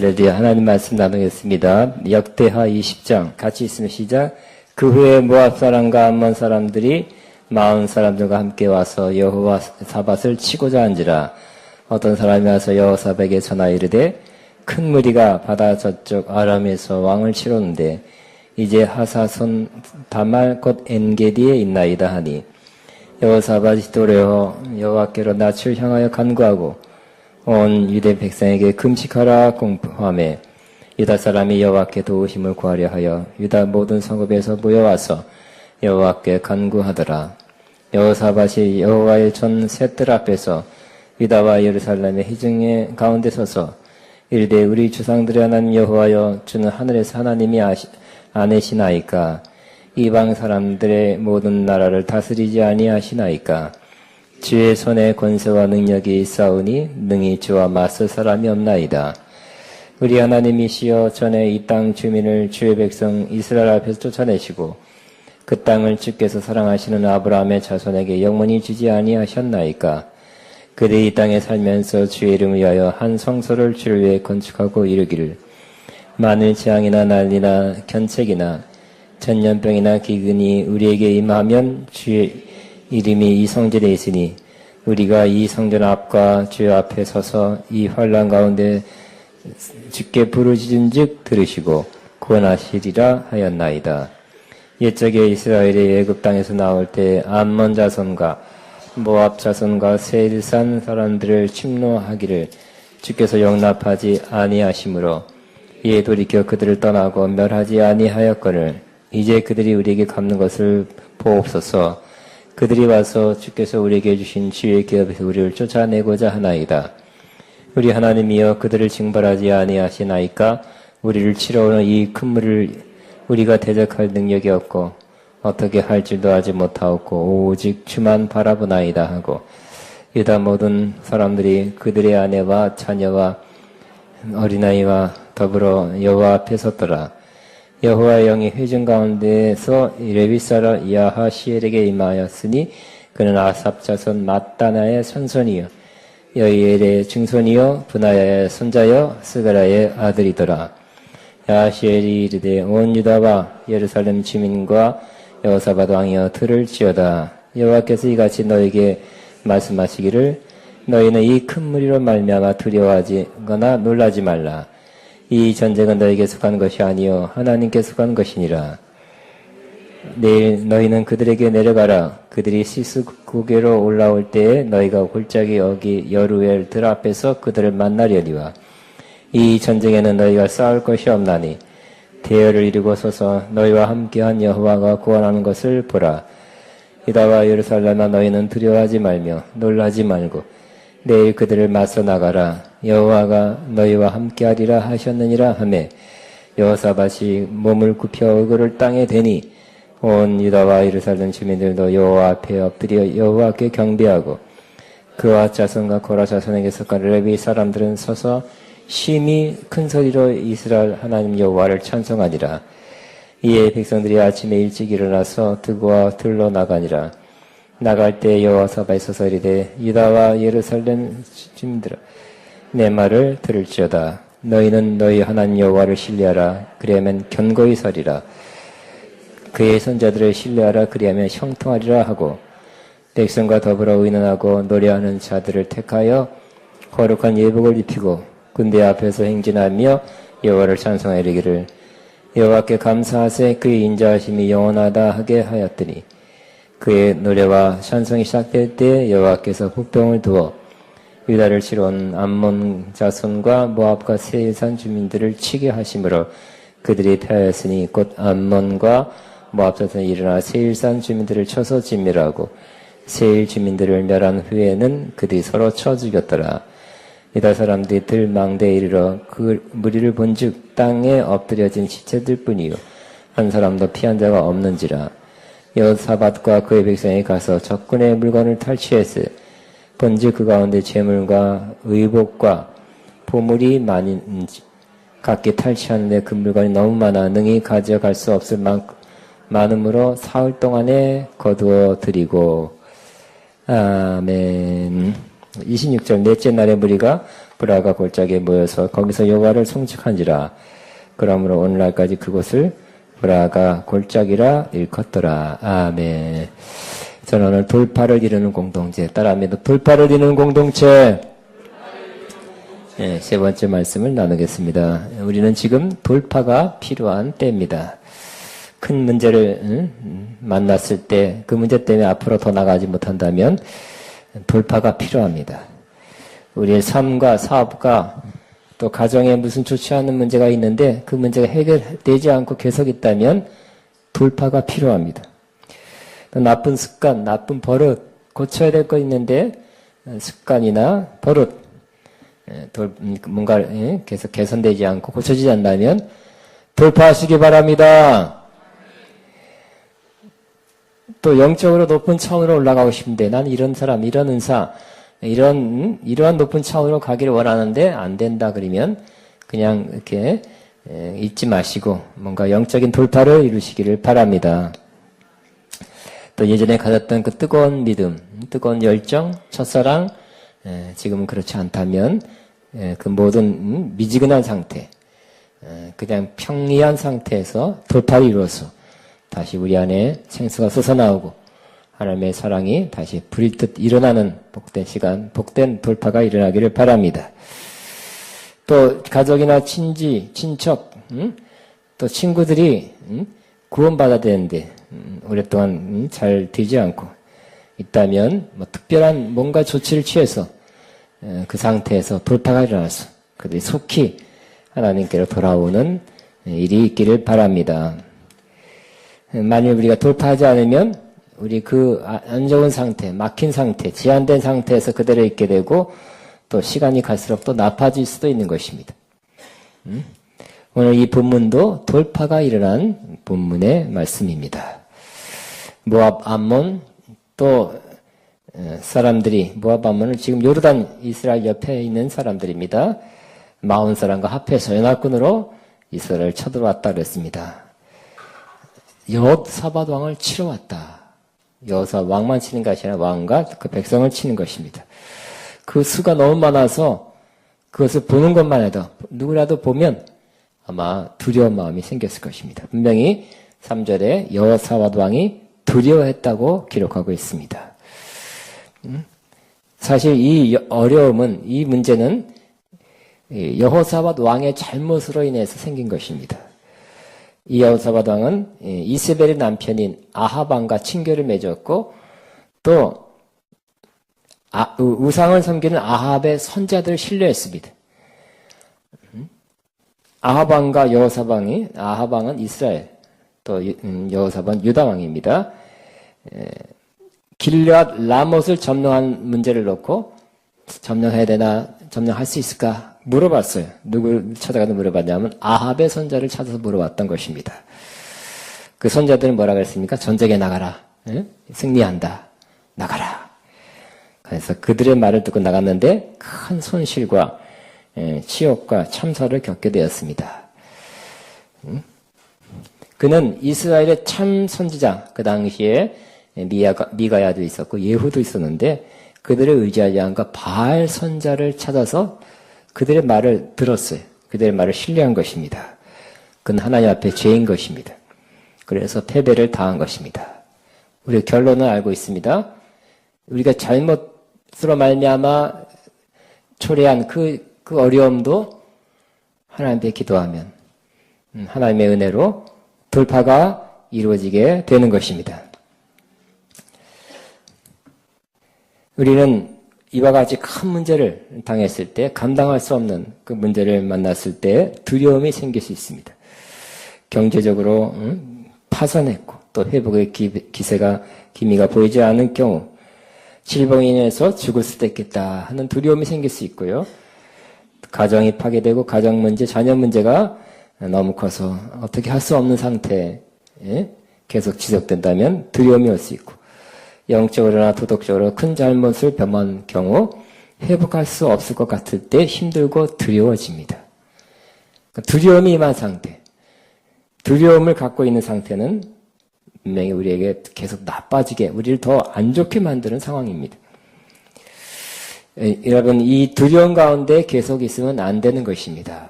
할렐루야. 하나님 말씀 나누겠습니다. 역대하 20장 같이 있으면 시작. 그 후에 모압 사람과 암몬 사람들이 마온 사람들과 함께 와서 여호사밧을 치고자 한지라. 어떤 사람이 와서 여호사밧에게 전하 이르되 큰 무리가 바다 저쪽 아람에서 왕을 치렀는데 이제 하사손 다말 곧 엔게디에 있나이다 하니 여호사밧이 도래어 여호와께로 낯을 향하여 간구하고 온 유대 백성에게 금식하라 공포하매 유다 사람이 여호와께 도우심을 구하려 하여 유다 모든 성읍에서 모여와서 여호와께 간구하더라. 여호사밧이 여호와의 전 셋들 앞에서 유다와 예루살렘의 희중의 가운데 서서 이르되 우리 주상들의 하나님 여호와여 주는 하늘에서 하나님이 아니시나이까 이방 사람들의 모든 나라를 다스리지 아니하시나이까 주의 손에 권세와 능력이 있사오니 능히 주와 맞설 사람이 없나이다. 우리 하나님이시여 전에 이 땅 주민을 주의 백성 이스라엘 앞에서 쫓아내시고 그 땅을 주께서 사랑하시는 아브라함의 자손에게 영원히 주지 아니하셨나이까. 그들이 이 땅에 살면서 주의 이름을 위하여 한 성소를 주를 위해 건축하고 이르기를 만일 재앙이나 난리나 견책이나 전염병이나 기근이 우리에게 임하면 주의 이름이 이 성전에 있으니 우리가 이 성전 앞과 주의 앞에 서서 이 환난 가운데 주께 부르짖은즉 들으시고 구원하시리라 하였나이다. 옛적에 이스라엘이 애굽 땅에서 나올 때 암몬 자손과 모압 자손과 세일산 사람들을 침노하기를 주께서 용납하지 아니하시므로 이에 돌이켜 그들을 떠나고 멸하지 아니하였거늘 이제 그들이 우리에게 갚는 것을 보옵소서. 그들이 와서 주께서 우리에게 주신 지혜의 기업에서 우리를 쫓아내고자 하나이다. 우리 하나님이여 그들을 징벌하지 아니하시나이까. 우리를 치러 오는 이 큰 물을 우리가 대적할 능력이 없고 어떻게 할 줄도 알지 못하옵고 오직 주만 바라보나이다 하고 유다 모든 사람들이 그들의 아내와 자녀와 어린아이와 더불어 여호와 앞에 섰더라. 여호와의 영이 회중 가운데에서 레위사라 야하시엘에게 임하였으니 그는 아삽 자손 mat다나의 손손이요 여이엘의 증손이요 브나야의 손자요 스가라의 아들이더라. 야하시엘이 이르되 온 유다와 예루살렘 주민과 여호사밧 왕이여 들을지어다. 여호와께서 이같이 너에게 말씀하시기를 너희는 이 큰 무리로 말미암아 두려워하거나 놀라지 말라. 이 전쟁은 너에게 속한 것이 아니요 하나님께 속한 것이니라. 내일 너희는 그들에게 내려가라. 그들이 시스고개로 올라올 때에 너희가 골짜기 여기 여루엘 들 앞에서 그들을 만나려니와 이 전쟁에는 너희가 싸울 것이 없나니 대열을 이루고 서서 너희와 함께한 여호와가 구원하는 것을 보라. 유다와 예루살렘아 너희는 두려워하지 말며 놀라지 말고 내일 그들을 맞서 나가라. 여호와가 너희와 함께하리라 하셨느니라 하매 여호사밧이 몸을 굽혀 얼굴을 땅에 대니 온 유다와 예루살렘 주민들도 여호와 앞에 엎드려 여호와께 경배하고 그와 자손과 고라 자손에게 속한 레위 사람들은 서서 심히 큰 소리로 이스라엘 하나님 여호와를 찬송하니라. 이에 백성들이 아침에 일찍 일어나서 드고와 들러 나가니라. 나갈 때 여호사밧이 서서 이르되 유다와 예루살렘 주민들아 내 말을 들을지어다. 너희는 너희 하나님 여호와를 신뢰하라. 그리하면 견고히 서리라. 그의 선자들을 신뢰하라. 그리하면 형통하리라 하고 백성과 더불어 의논하고 노래하는 자들을 택하여 거룩한 예복을 입히고 군대 앞에서 행진하며 여호와를 찬송하여 이르기를 여호와께 감사하세. 그의 인자하심이 영원하다 하게 하였더니 그의 노래와 찬송이 시작될 때 여호와께서 폭병을 두어 유다를 치러 온 암몬 자손과 모압과 세일산 주민들을 치게 하심으로 그들이 패하였으니 곧 암몬과 모압 자손이 일어나 세일산 주민들을 쳐서 진멸하고 세일 주민들을 멸한 후에는 그들이 서로 쳐 죽였더라. 유다 사람들이 들망대에 이르러 그 무리를 본즉 땅에 엎드려진 시체들 뿐이요 한 사람도 피한 자가 없는지라. 여호사밧과 그의 백성이 가서 적군의 물건을 탈취했으 본즉 그 가운데 재물과 의복과 보물이 많은지 각기 탈취하는데 그 물건이 너무 많아 능히 가져갈 수 없을 만큼 많음으로 사흘 동안에 거두어 드리고 아멘. 26절 넷째 날에 무리가 브라가 골짜기에 모여서 거기서 여호와를 송축한지라. 그러므로 오늘날까지 그곳을 브라가 골짜기라 일컫더라. 아멘. 저는 오늘 돌파를 이루는 공동체, 따라합니다. 돌파를 이루는 공동체. 네, 세 번째 말씀을 나누겠습니다. 우리는 지금 돌파가 필요한 때입니다. 큰 문제를 만났을 때 그 문제 때문에 앞으로 더 나가지 못한다면 돌파가 필요합니다. 우리의 삶과 사업과 또 가정에 무슨 좋지 않은 문제가 있는데 그 문제가 해결되지 않고 계속 있다면 돌파가 필요합니다. 또 나쁜 습관, 나쁜 버릇 고쳐야 될 거 있는데 습관이나 버릇 뭔가 계속 개선되지 않고 고쳐지지 않다면 돌파하시기 바랍니다. 또 영적으로 높은 차원으로 올라가고 싶은데 난 이런 사람, 이런 은사, 이러한 높은 차원으로 가기를 원하는데 안 된다 그러면 그냥 이렇게 잊지 마시고 뭔가 영적인 돌파를 이루시기를 바랍니다. 또 예전에 가졌던 그 뜨거운 믿음, 뜨거운 열정, 첫사랑, 지금은 그렇지 않다면 그 모든 미지근한 상태, 그냥 평이한 상태에서 돌파를 이루어서 다시 우리 안에 생수가 솟아나오고 하나님의 사랑이 다시 불일듯 일어나는 복된 시간, 복된 돌파가 일어나기를 바랍니다. 또 가족이나 친지, 친척, 또 친구들이 구원받아야 되는데 오랫동안 잘 되지 않고 있다면 뭐 특별한 뭔가 조치를 취해서 그 상태에서 돌파가 일어나서 그들이 속히 하나님께로 돌아오는 일이 있기를 바랍니다. 만일 우리가 돌파하지 않으면 우리 그 안 좋은 상태, 막힌 상태, 제한된 상태에서 그대로 있게 되고 또 시간이 갈수록 또 나빠질 수도 있는 것입니다. 오늘 이 본문도 돌파가 일어난 본문의 말씀입니다. 모압, 암몬 또 사람들이 모압, 암몬은 지금 요르단 이스라엘 옆에 있는 사람들입니다. 40사람과 합해서 연합군으로 이스라엘을 쳐들어왔다 그랬습니다. 여호사밧 왕을 치러 왔다. 여호사밧 왕만 치는 것이 아니라 왕과 그 백성을 치는 것입니다. 그 수가 너무 많아서 그것을 보는 것만 해도 누구라도 보면 아마 두려운 마음이 생겼을 것입니다. 분명히 3절에 여호사밧 왕이 두려워했다고 기록하고 있습니다. 사실 이 어려움은, 이 문제는 여호사밧 왕의 잘못으로 인해서 생긴 것입니다. 이 여호사밧 왕은 이세벨의 남편인 아합 왕과 친교를 맺었고 또 우상을 섬기는 아합의 선자들을 신뢰했습니다. 아합 왕과 여호사밧 왕이, 아합 왕은 이스라엘, 또 여호사밧은 유다 왕입니다. 길앗 라못을 점령한 문제를 놓고 점령해야 되나, 점령할 수 있을까 물어봤어요. 누구를 찾아가서 물어봤냐면 아합의 선자를 찾아서 물어봤던 것입니다. 그 선자들은 뭐라 그랬습니까? 전쟁에 나가라. 승리한다. 나가라. 그래서 그들의 말을 듣고 나갔는데 큰 손실과 치욕과 참사를 겪게 되었습니다. 그는 이스라엘의 참 선지자, 그 당시에 미가야도 있었고 예후도 있었는데 그들을 의지하지 않고 바알 선자를 찾아서 그들의 말을 들었어요. 그들의 말을 신뢰한 것입니다. 그건 하나님 앞에 죄인 것입니다. 그래서 패배를 당한 것입니다. 우리 결론을 알고 있습니다. 우리가 잘못으로 말미암아 초래한 그 어려움도 하나님께 기도하면 하나님의 은혜로 돌파가 이루어지게 되는 것입니다. 우리는 이와 같이 큰 문제를 당했을 때, 감당할 수 없는 그 문제를 만났을 때 두려움이 생길 수 있습니다. 경제적으로 파산했고 또 회복의 기미가 보이지 않은 경우 질병으로 인해서 죽을 수도 있겠다 하는 두려움이 생길 수 있고요. 가정이 파괴되고 가정 문제, 자녀 문제가 너무 커서 어떻게 할 수 없는 상태에 계속 지속된다면 두려움이 올 수 있고, 영적으로나 도덕적으로 큰 잘못을 범한 경우 회복할 수 없을 것 같을 때 힘들고 두려워집니다. 두려움이 임한 상태, 두려움을 갖고 있는 상태는 분명히 우리에게 계속 나빠지게, 우리를 더 안 좋게 만드는 상황입니다. 여러분, 이 두려움 가운데 계속 있으면 안 되는 것입니다.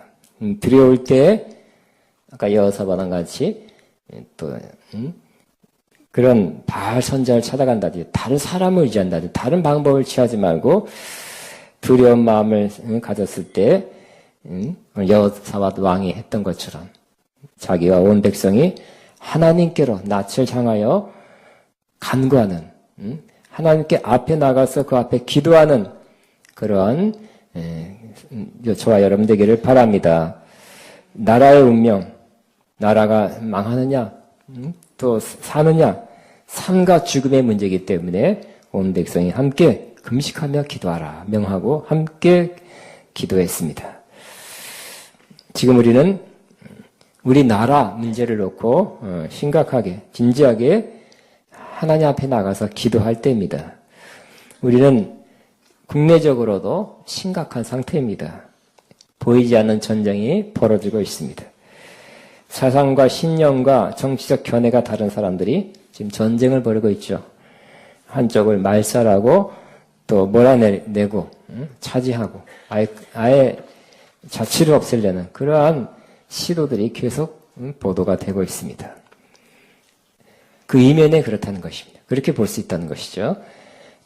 두려울 때, 아까 여호사밧과 같이, 그런 바알 선자를 찾아간다든지, 다른 사람을 의지한다든지, 다른 방법을 취하지 말고, 두려운 마음을 가졌을 때, 여호사밧 왕이 했던 것처럼, 자기와 온 백성이 하나님께로 낯을 향하여 간구하는, 하나님께 앞에 나가서 그 앞에 기도하는 그러한 저와 여러분 되기를 바랍니다. 나라의 운명, 나라가 망하느냐, 또 사느냐, 삶과 죽음의 문제이기 때문에 온 백성이 함께 금식하며 기도하라 명하고 함께 기도했습니다. 지금 우리는 우리 나라 문제를 놓고 심각하게, 진지하게 하나님 앞에 나가서 기도할 때입니다. 우리는 국내적으로도 심각한 상태입니다. 보이지 않는 전쟁이 벌어지고 있습니다. 사상과 신념과 정치적 견해가 다른 사람들이 지금 전쟁을 벌이고 있죠. 한쪽을 말살하고 또 몰아내고 차지하고 아예 자치를 없애려는 그러한 시도들이 계속 보도가 되고 있습니다. 그 이면에 그렇다는 것입니다. 그렇게 볼 수 있다는 것이죠.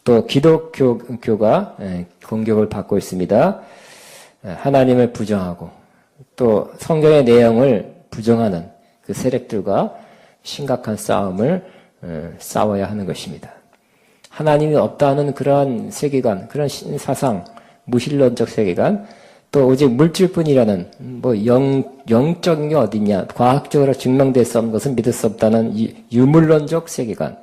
또 기독교가 공격을 받고 있습니다. 하나님을 부정하고 또 성경의 내용을 부정하는 그 세력들과 심각한 싸움을 싸워야 하는 것입니다. 하나님이 없다는 그러한 세계관, 그런 사상, 무신론적 세계관, 또 오직 물질뿐이라는 영적인 게 어디냐, 과학적으로 증명될 수 없는 것은 믿을 수 없다는 유물론적 세계관,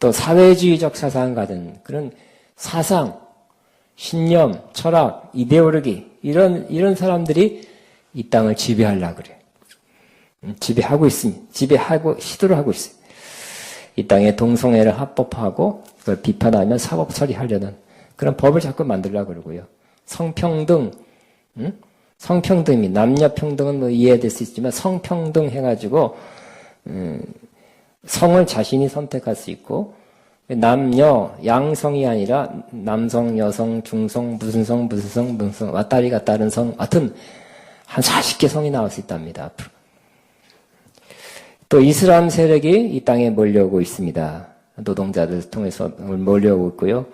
또 사회주의적 사상을 가진 그런 사상, 신념, 철학, 이데올로기 이런 사람들이 이 땅을 지배하려고 그래. 지배하고 있습니다. 시도를 하고 있어요. 이 땅에 동성애를 합법화하고 그걸 비판하면 사법 처리하려는 그런 법을 자꾸 만들려고 그러고요. 성평등, 성평등이 남녀 평등은 이해될 수 있지만 성평등 해가지고 성을 자신이 선택할 수 있고 남녀 양성이 아니라 남성, 여성, 중성, 무슨 성 왔다리 갔다 하는 성 하여튼 한 40개 성이 나올 수 있답니다. 앞으로. 또 이슬람 세력이 이 땅에 몰려오고 있습니다. 노동자들 통해서 몰려오고 있고요.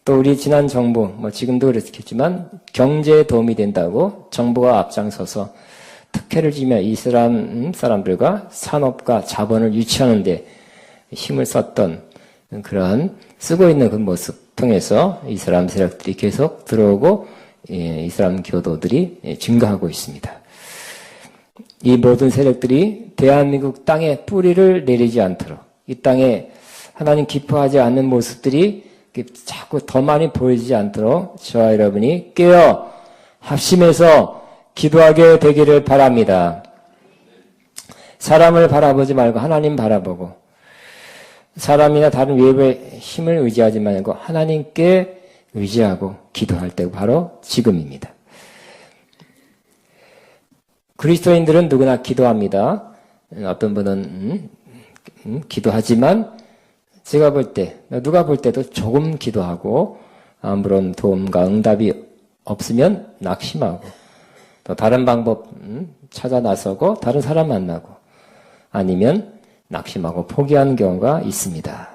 또 우리 지난 정부, 지금도 그렇겠지만 경제에 도움이 된다고 정부가 앞장서서 특혜를 주며 이슬람 사람들과 산업과 자본을 유치하는데 힘을 썼던 그런 쓰고 있는 그 모습 통해서 이슬람 세력들이 계속 들어오고 이슬람 교도들이 증가하고 있습니다. 이 모든 세력들이 대한민국 땅에 뿌리를 내리지 않도록 이 땅에 하나님 기뻐하지 않는 모습들이 자꾸 더 많이 보이지 않도록 저와 여러분이 깨어 합심해서 기도하게 되기를 바랍니다. 사람을 바라보지 말고 하나님 바라보고 사람이나 다른 외부의 힘을 의지하지 말고 하나님께 의지하고 기도할 때 바로 지금입니다. 그리스도인들은 누구나 기도합니다. 어떤 분은 기도하지만 제가 볼 때, 누가 볼 때도 조금 기도하고 아무런 도움과 응답이 없으면 낙심하고 또 다른 방법 찾아 나서고 다른 사람 만나고 아니면 낙심하고 포기하는 경우가 있습니다.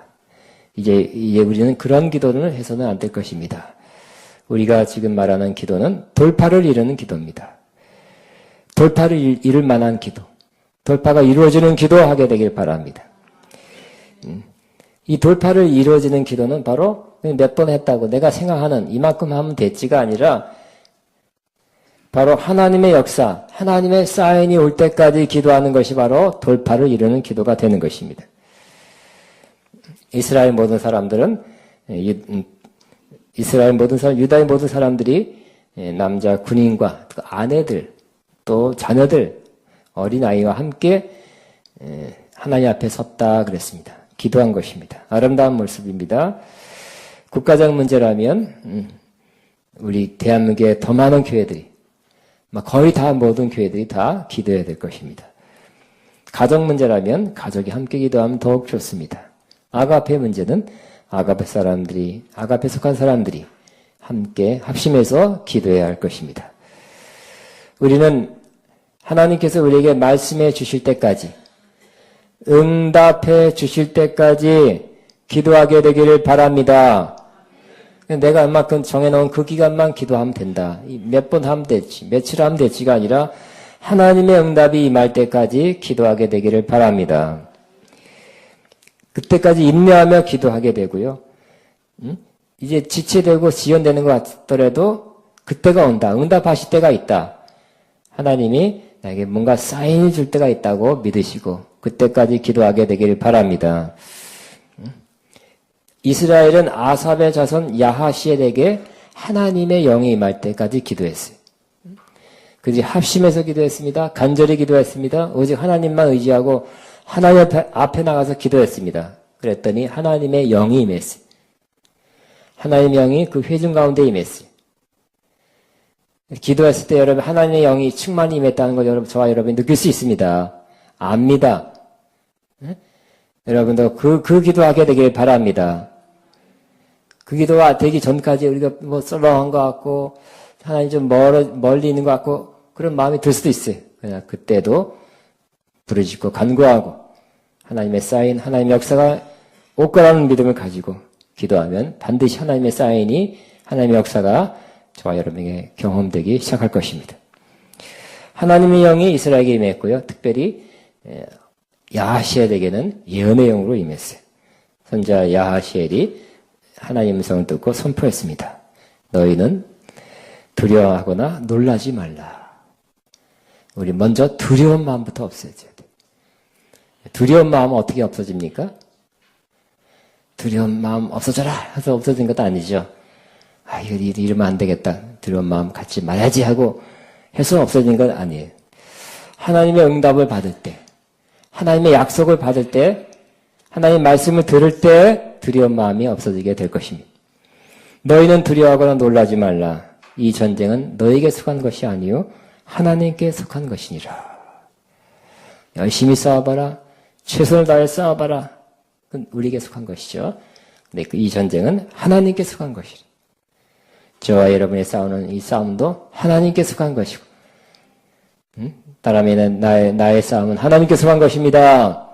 이제 우리는 그런 기도를 해서는 안 될 것입니다. 우리가 지금 말하는 기도는 돌파를 이루는 기도입니다. 돌파를 이룰 만한 기도, 돌파가 이루어지는 기도하게 되길 바랍니다. 이 돌파를 이루어지는 기도는 바로 몇 번 했다고 내가 생각하는 이만큼 하면 됐지가 아니라 바로 하나님의 역사, 하나님의 사인이 올 때까지 기도하는 것이 바로 돌파를 이루는 기도가 되는 것입니다. 이스라엘 모든 사람들은 유다의 모든 사람들이 남자 군인과 아내들 또 자녀들 어린아이와 함께 하나님 앞에 섰다 그랬습니다. 기도한 것입니다. 아름다운 모습입니다. 국가적 문제라면 우리 대한민국의 더 많은 교회들이 거의 다 모든 교회들이 다 기도해야 될 것입니다. 가정 문제라면 가족이 함께 기도하면 더욱 좋습니다. 아가페 문제는 아가페 속한 사람들이 함께 합심해서 기도해야 할 것입니다. 우리는 하나님께서 우리에게 말씀해 주실 때까지, 응답해 주실 때까지 기도하게 되기를 바랍니다. 내가 얼마큼 정해놓은 그 기간만 기도하면 된다. 몇 번 하면 되지, 며칠 하면 되지가 아니라 하나님의 응답이 임할 때까지 기도하게 되기를 바랍니다. 그때까지 인내하며 기도하게 되고요. 이제 지체되고 지연되는 것 같더라도 그때가 온다. 응답하실 때가 있다. 하나님이 나에게 뭔가 사인이 줄 때가 있다고 믿으시고 그때까지 기도하게 되기를 바랍니다. 이스라엘은 아삽의 자손 야하시엘에게 하나님의 영이 임할 때까지 기도했어요. 그들이 합심해서 기도했습니다. 간절히 기도했습니다. 오직 하나님만 의지하고 하나님 앞에 나가서 기도했습니다. 그랬더니 하나님의 영이 임했어요. 하나님의 영이 그 회중 가운데 임했어요. 기도했을 때 여러분 하나님의 영이 충만히 임했다는 걸 여러분, 저와 여러분이 느낄 수 있습니다. 압니다. 네? 여러분도 그 기도하게 되길 바랍니다. 그 기도가 되기 전까지 우리가 뭐 썰렁한 것 같고 하나님 좀 멀리 있는 것 같고 그런 마음이 들 수도 있어요. 그러나 그때도 부르짖고 간구하고 하나님의 사인, 하나님의 역사가 올 거라는 믿음을 가지고 기도하면 반드시 하나님의 사인이, 하나님의 역사가 저와 여러분에게 경험되기 시작할 것입니다. 하나님의 영이 이스라엘에게 임했고요. 특별히 야하시엘에게는 예언의 영으로 임했어요. 선지자 야하시엘이 하나님의 음성을 듣고 선포했습니다. 너희는 두려워하거나 놀라지 말라. 우리 먼저 두려운 마음부터 없애줘야 돼. 두려운 마음은 어떻게 없어집니까? 두려운 마음 없어져라 해서 없어진 것도 아니죠. 아, 이러면 안 되겠다. 두려운 마음 갖지 말아야지 하고 해서 없어진 건 아니에요. 하나님의 응답을 받을 때, 하나님의 약속을 받을 때, 하나님의 말씀을 들을 때 두려운 마음이 없어지게 될 것입니다. 너희는 두려워하거나 놀라지 말라. 이 전쟁은 너에게 속한 것이 아니요 하나님께 속한 것이니라. 열심히 싸워봐라. 최선을 다해 싸워봐라. 그건 우리에게 속한 것이죠. 근데 이 전쟁은 하나님께 속한 것이라. 저와 여러분이 싸우는 이 싸움도 하나님께 속한 것이고, 따라하면 나의 싸움은 하나님께 속한 것입니다.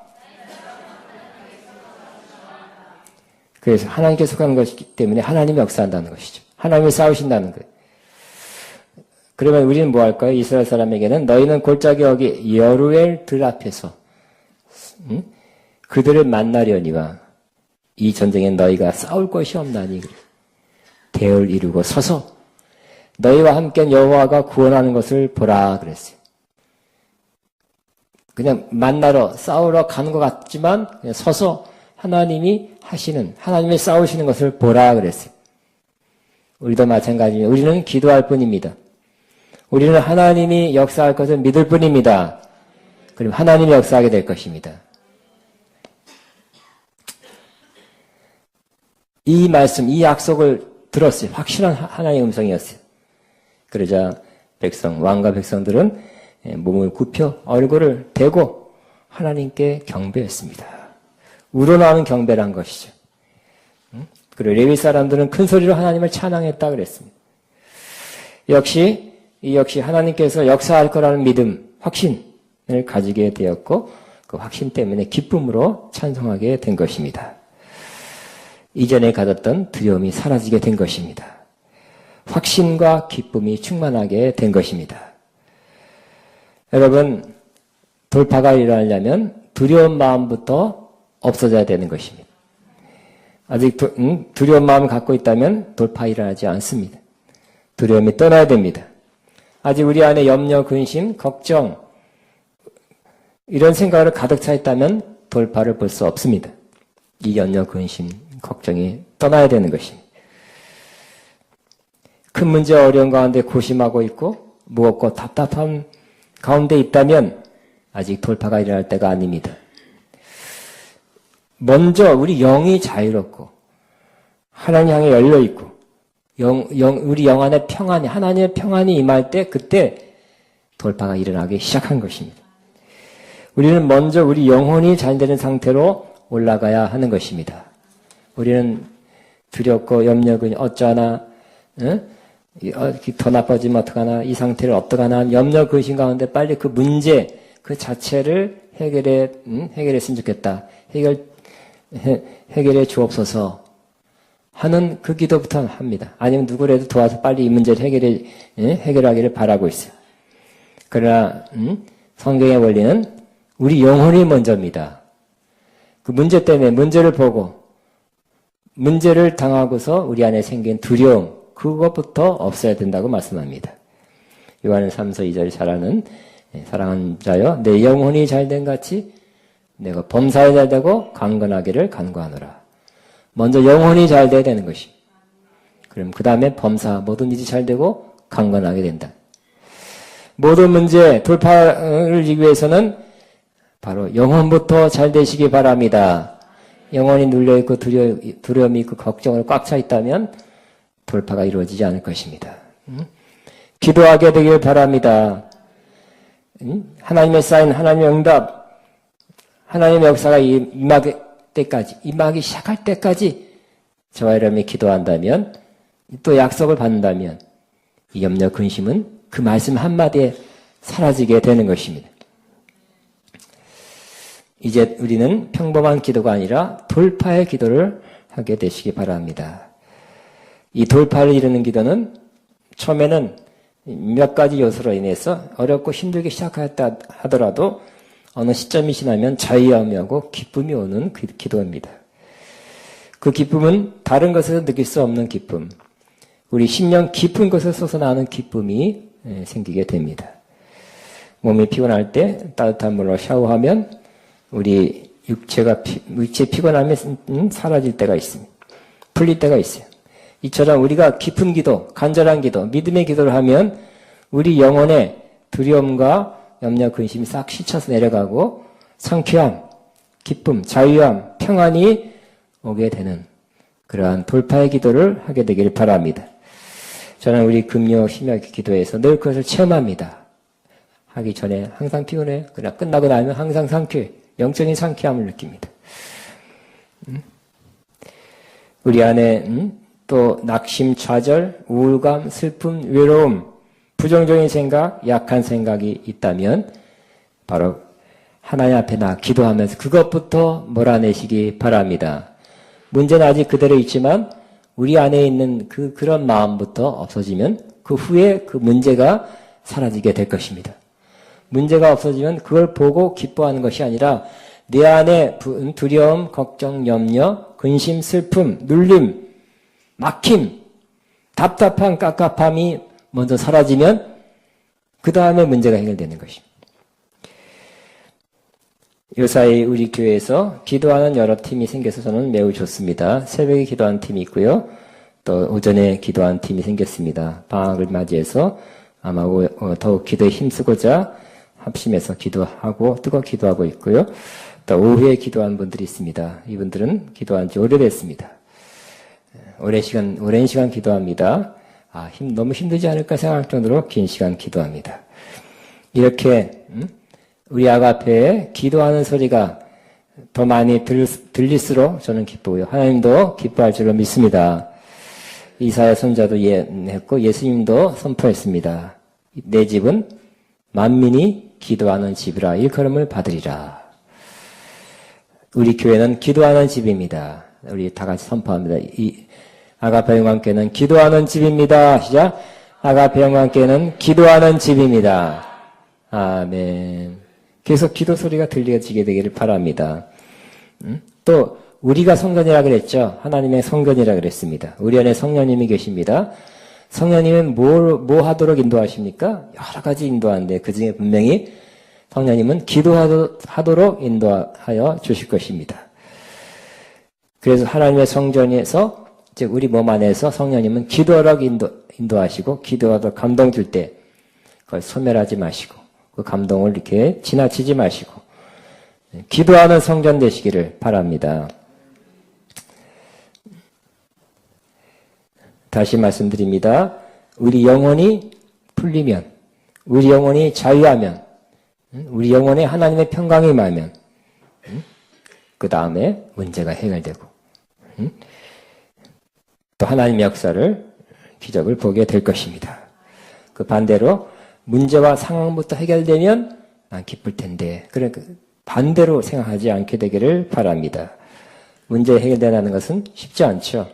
그래서 하나님께 속한 것이기 때문에 하나님이 역사한다는 것이죠. 하나님이 싸우신다는 거예요. 그러면 우리는 뭐 할까요? 이스라엘 사람에게는 너희는 골짜기 여기 여루엘 들 앞에서 그들을 만나려니와 이 전쟁엔 너희가 싸울 것이 없나니 대을 이루고 서서 너희와 함께 여호와가 구원하는 것을 보라 그랬어요. 그냥 만나러 싸우러 가는 것 같지만 그냥 서서 하나님이 하시는, 하나님이 싸우시는 것을 보라 그랬어요. 우리도 마찬가지입니다. 우리는 기도할 뿐입니다. 우리는 하나님이 역사할 것을 믿을 뿐입니다. 그럼 하나님이 역사하게 될 것입니다. 이 말씀, 이 약속을 들었어요. 확실한 하나님의 음성이었어요. 그러자 왕과 백성들은 몸을 굽혀 얼굴을 대고 하나님께 경배했습니다. 우러나오는 경배란 것이죠. 그리고 레위 사람들은 큰 소리로 하나님을 찬양했다 그랬습니다. 역시 하나님께서 역사할 거라는 믿음, 확신을 가지게 되었고 그 확신 때문에 기쁨으로 찬송하게 된 것입니다. 이전에 가졌던 두려움이 사라지게 된 것입니다. 확신과 기쁨이 충만하게 된 것입니다. 여러분, 돌파가 일어나려면 두려운 마음부터 없어져야 되는 것입니다. 아직 두려운 마음을 갖고 있다면 돌파 일어나지 않습니다. 두려움이 떠나야 됩니다. 아직 우리 안에 염려, 근심, 걱정 이런 생각으로 가득 차 있다면 돌파를 볼 수 없습니다. 이 염려, 근심, 걱정이 떠나야 되는 것입니다. 큰 문제, 어려운 가운데 고심하고 있고 무겁고 답답한 가운데 있다면 아직 돌파가 일어날 때가 아닙니다. 먼저 우리 영이 자유롭고 하나님 향해 열려있고 우리 영 안에 평안이, 하나님의 평안이 임할 때 그때 돌파가 일어나기 시작한 것입니다. 우리는 먼저 우리 영혼이 잘되는 상태로 올라가야 하는 것입니다. 우리는 두렵고 염려근 어쩌나 더 나빠지면 어떡하나, 이 상태를 어떡하나, 염려, 근심 가운데 빨리 그 문제, 그 자체를 해결했으면 좋겠다. 해결해 주옵소서 하는 그 기도부터 합니다. 아니면 누구라도 도와서 빨리 이 문제를 해결하기를 바라고 있어요. 그러나, 성경의 원리는 우리 영혼이 먼저입니다. 그 문제 때문에 문제를 보고, 문제를 당하고서 우리 안에 생긴 두려움, 그것부터 없어야 된다고 말씀합니다. 요한은 3서 2절 잘하는 사랑하는 자여 내 영혼이 잘된 같이 내가 범사에 잘되고 강건하기를 간구하노라. 먼저 영혼이 잘 돼야 되는 것이. 그럼 그 다음에 범사 모든 일이 잘되고 강건하게 된다. 모든 문제 돌파를 하기 위해서는 바로 영혼부터 잘 되시기 바랍니다. 영혼이 눌려있고 두려움이 있고 걱정으로 꽉 차 있다면 돌파가 이루어지지 않을 것입니다. 기도하게 되길 바랍니다. 하나님의 사인, 하나님의 응답, 하나님의 역사가 임하기 시작할 때까지 저와 여러분이 기도한다면, 또 약속을 받는다면 이 염려 근심은 그 말씀 한마디에 사라지게 되는 것입니다. 이제 우리는 평범한 기도가 아니라 돌파의 기도를 하게 되시기 바랍니다. 이 돌파를 이루는 기도는 처음에는 몇 가지 요소로 인해서 어렵고 힘들게 시작했다 하더라도 어느 시점이 지나면 자유함이 오고 기쁨이 오는 기도입니다. 그 기쁨은 다른 것에서 느낄 수 없는 기쁨, 우리 심령 깊은 곳에서 솟아나는 기쁨이 생기게 됩니다. 몸이 피곤할 때 따뜻한 물로 샤워하면 우리 육체 피곤함이 사라질 때가 있습니다. 풀릴 때가 있어요. 이처럼 우리가 깊은 기도, 간절한 기도, 믿음의 기도를 하면 우리 영혼의 두려움과 염려, 근심이 싹 씻혀서 내려가고 상쾌함, 기쁨, 자유함, 평안이 오게 되는 그러한 돌파의 기도를 하게 되기를 바랍니다. 저는 우리 금요 심야 기도에서 늘 그것을 체험합니다. 하기 전에 항상 피곤해요. 그러나 끝나고 나면 항상 상쾌해. 영적인 상쾌함을 느낍니다. 우리 안에 또 낙심, 좌절, 우울감, 슬픔, 외로움, 부정적인 생각, 약한 생각이 있다면 바로 하나님 앞에 기도하면서 그것부터 몰아내시기 바랍니다. 문제는 아직 그대로 있지만 우리 안에 있는 그런 마음부터 없어지면 그 후에 그 문제가 사라지게 될 것입니다. 문제가 없어지면 그걸 보고 기뻐하는 것이 아니라 내 안에 두려움, 걱정, 염려, 근심, 슬픔, 눌림, 막힘, 답답한 깝깝함이 먼저 사라지면 그 다음에 문제가 해결되는 것입니다. 요사이 우리 교회에서 기도하는 여러 팀이 생겨서 저는 매우 좋습니다. 새벽에 기도하는 팀이 있고요. 또 오전에 기도하는 팀이 생겼습니다. 방학을 맞이해서 아마 더욱 기도에 힘쓰고자 합심해서 기도하고 뜨겁게 기도하고 있고요. 또 오후에 기도하는 분들이 있습니다. 이분들은 기도한 지 오래됐습니다. 오랜 시간 기도합니다. 너무 힘들지 않을까 생각할 정도로 긴 시간 기도합니다. 이렇게 우리 아가페에 기도하는 소리가 더 많이 들릴수록 저는 기쁘고요. 하나님도 기뻐할 줄로 믿습니다. 이사야 선자도 했고 예수님도 선포했습니다. 내 집은 만민이 기도하는 집이라 일컬음을 받으리라. 우리 교회는 기도하는 집입니다. 우리 다 같이 선포합니다. 이 아가페 영광교회는 기도하는 집입니다. 시작. 아가페 영광교회는 기도하는 집입니다. 아멘. 계속 기도 소리가 들려지게 되기를 바랍니다. 또 우리가 성전이라 그랬죠. 하나님의 성전이라 그랬습니다. 우리 안에 성령님이 계십니다. 성령님은 뭐 하도록 인도하십니까? 여러 가지 인도하는데 그 중에 분명히 성령님은 기도하도록 인도하여 주실 것입니다. 그래서 하나님의 성전에서 즉 우리 몸 안에서 성령님은 기도하도록 인도하시고 기도하도록 감동 줄 때 그걸 소멸하지 마시고 그 감동을 이렇게 지나치지 마시고 기도하는 성전 되시기를 바랍니다. 다시 말씀드립니다. 우리 영혼이 풀리면, 우리 영혼이 자유하면, 우리 영혼에 하나님의 평강이 임하면 그 다음에 문제가 해결되고 또 하나님의 역사를 기적을 보게 될 것입니다. 그 반대로 문제와 상황부터 해결되면 난 기쁠 텐데, 그러니까 반대로 생각하지 않게 되기를 바랍니다. 문제 해결되는 것은 쉽지 않죠.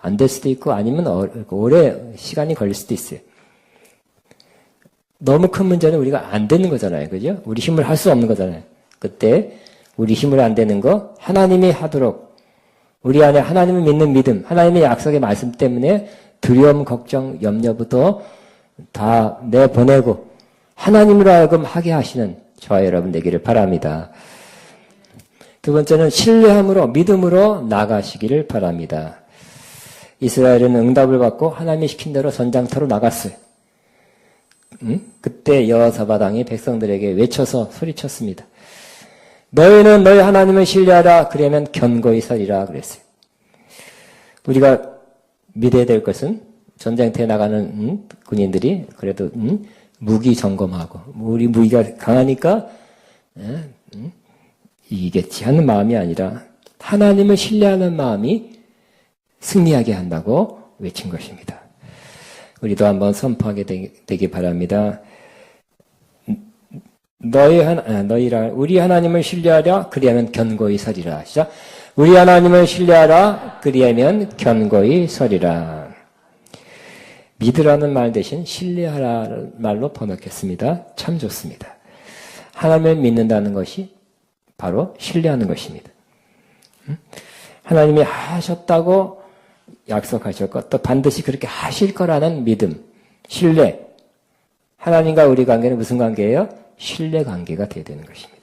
안 될 수도 있고 아니면 오래 시간이 걸릴 수도 있어요. 너무 큰 문제는 우리가 안 되는 거잖아요. 그죠? 우리 힘을 할 수 없는 거잖아요. 그때 우리 힘을 안 되는 거 하나님이 하도록 우리 안에 하나님을 믿는 믿음, 하나님의 약속의 말씀 때문에 두려움, 걱정, 염려부터 다 내보내고 하나님으로 하여금 하게 하시는 저와 여러분 되기를 바랍니다. 두 번째는 신뢰함으로 믿음으로 나가시기를 바랍니다. 이스라엘은 응답을 받고 하나님이 시킨 대로 전장터로 나갔어요. 그때 여호사밧 왕이 백성들에게 외쳐서 소리쳤습니다. 너희는 너희 하나님을 신뢰하라. 그러면 견고히 서리라 그랬어요. 우리가 믿어야 될 것은 전쟁터에 나가는 군인들이 그래도 무기 점검하고 우리 무기가 강하니까 이기겠지 하는 마음이 아니라 하나님을 신뢰하는 마음이 승리하게 한다고 외친 것입니다. 우리도 한번 선포하게 되기 바랍니다. 우리 하나님을 신뢰하라. 그리하면 견고히 서리라. 시작. 우리 하나님을 신뢰하라. 그리하면 견고히 서리라. 믿으라는 말 대신 신뢰하라는 말로 번역했습니다. 참 좋습니다. 하나님을 믿는다는 것이 바로 신뢰하는 것입니다. 하나님이 하셨다고 약속하셨고 또 반드시 그렇게 하실 거라는 믿음, 신뢰. 하나님과 우리 관계는 무슨 관계예요? 신뢰 관계가 되어야 되는 것입니다.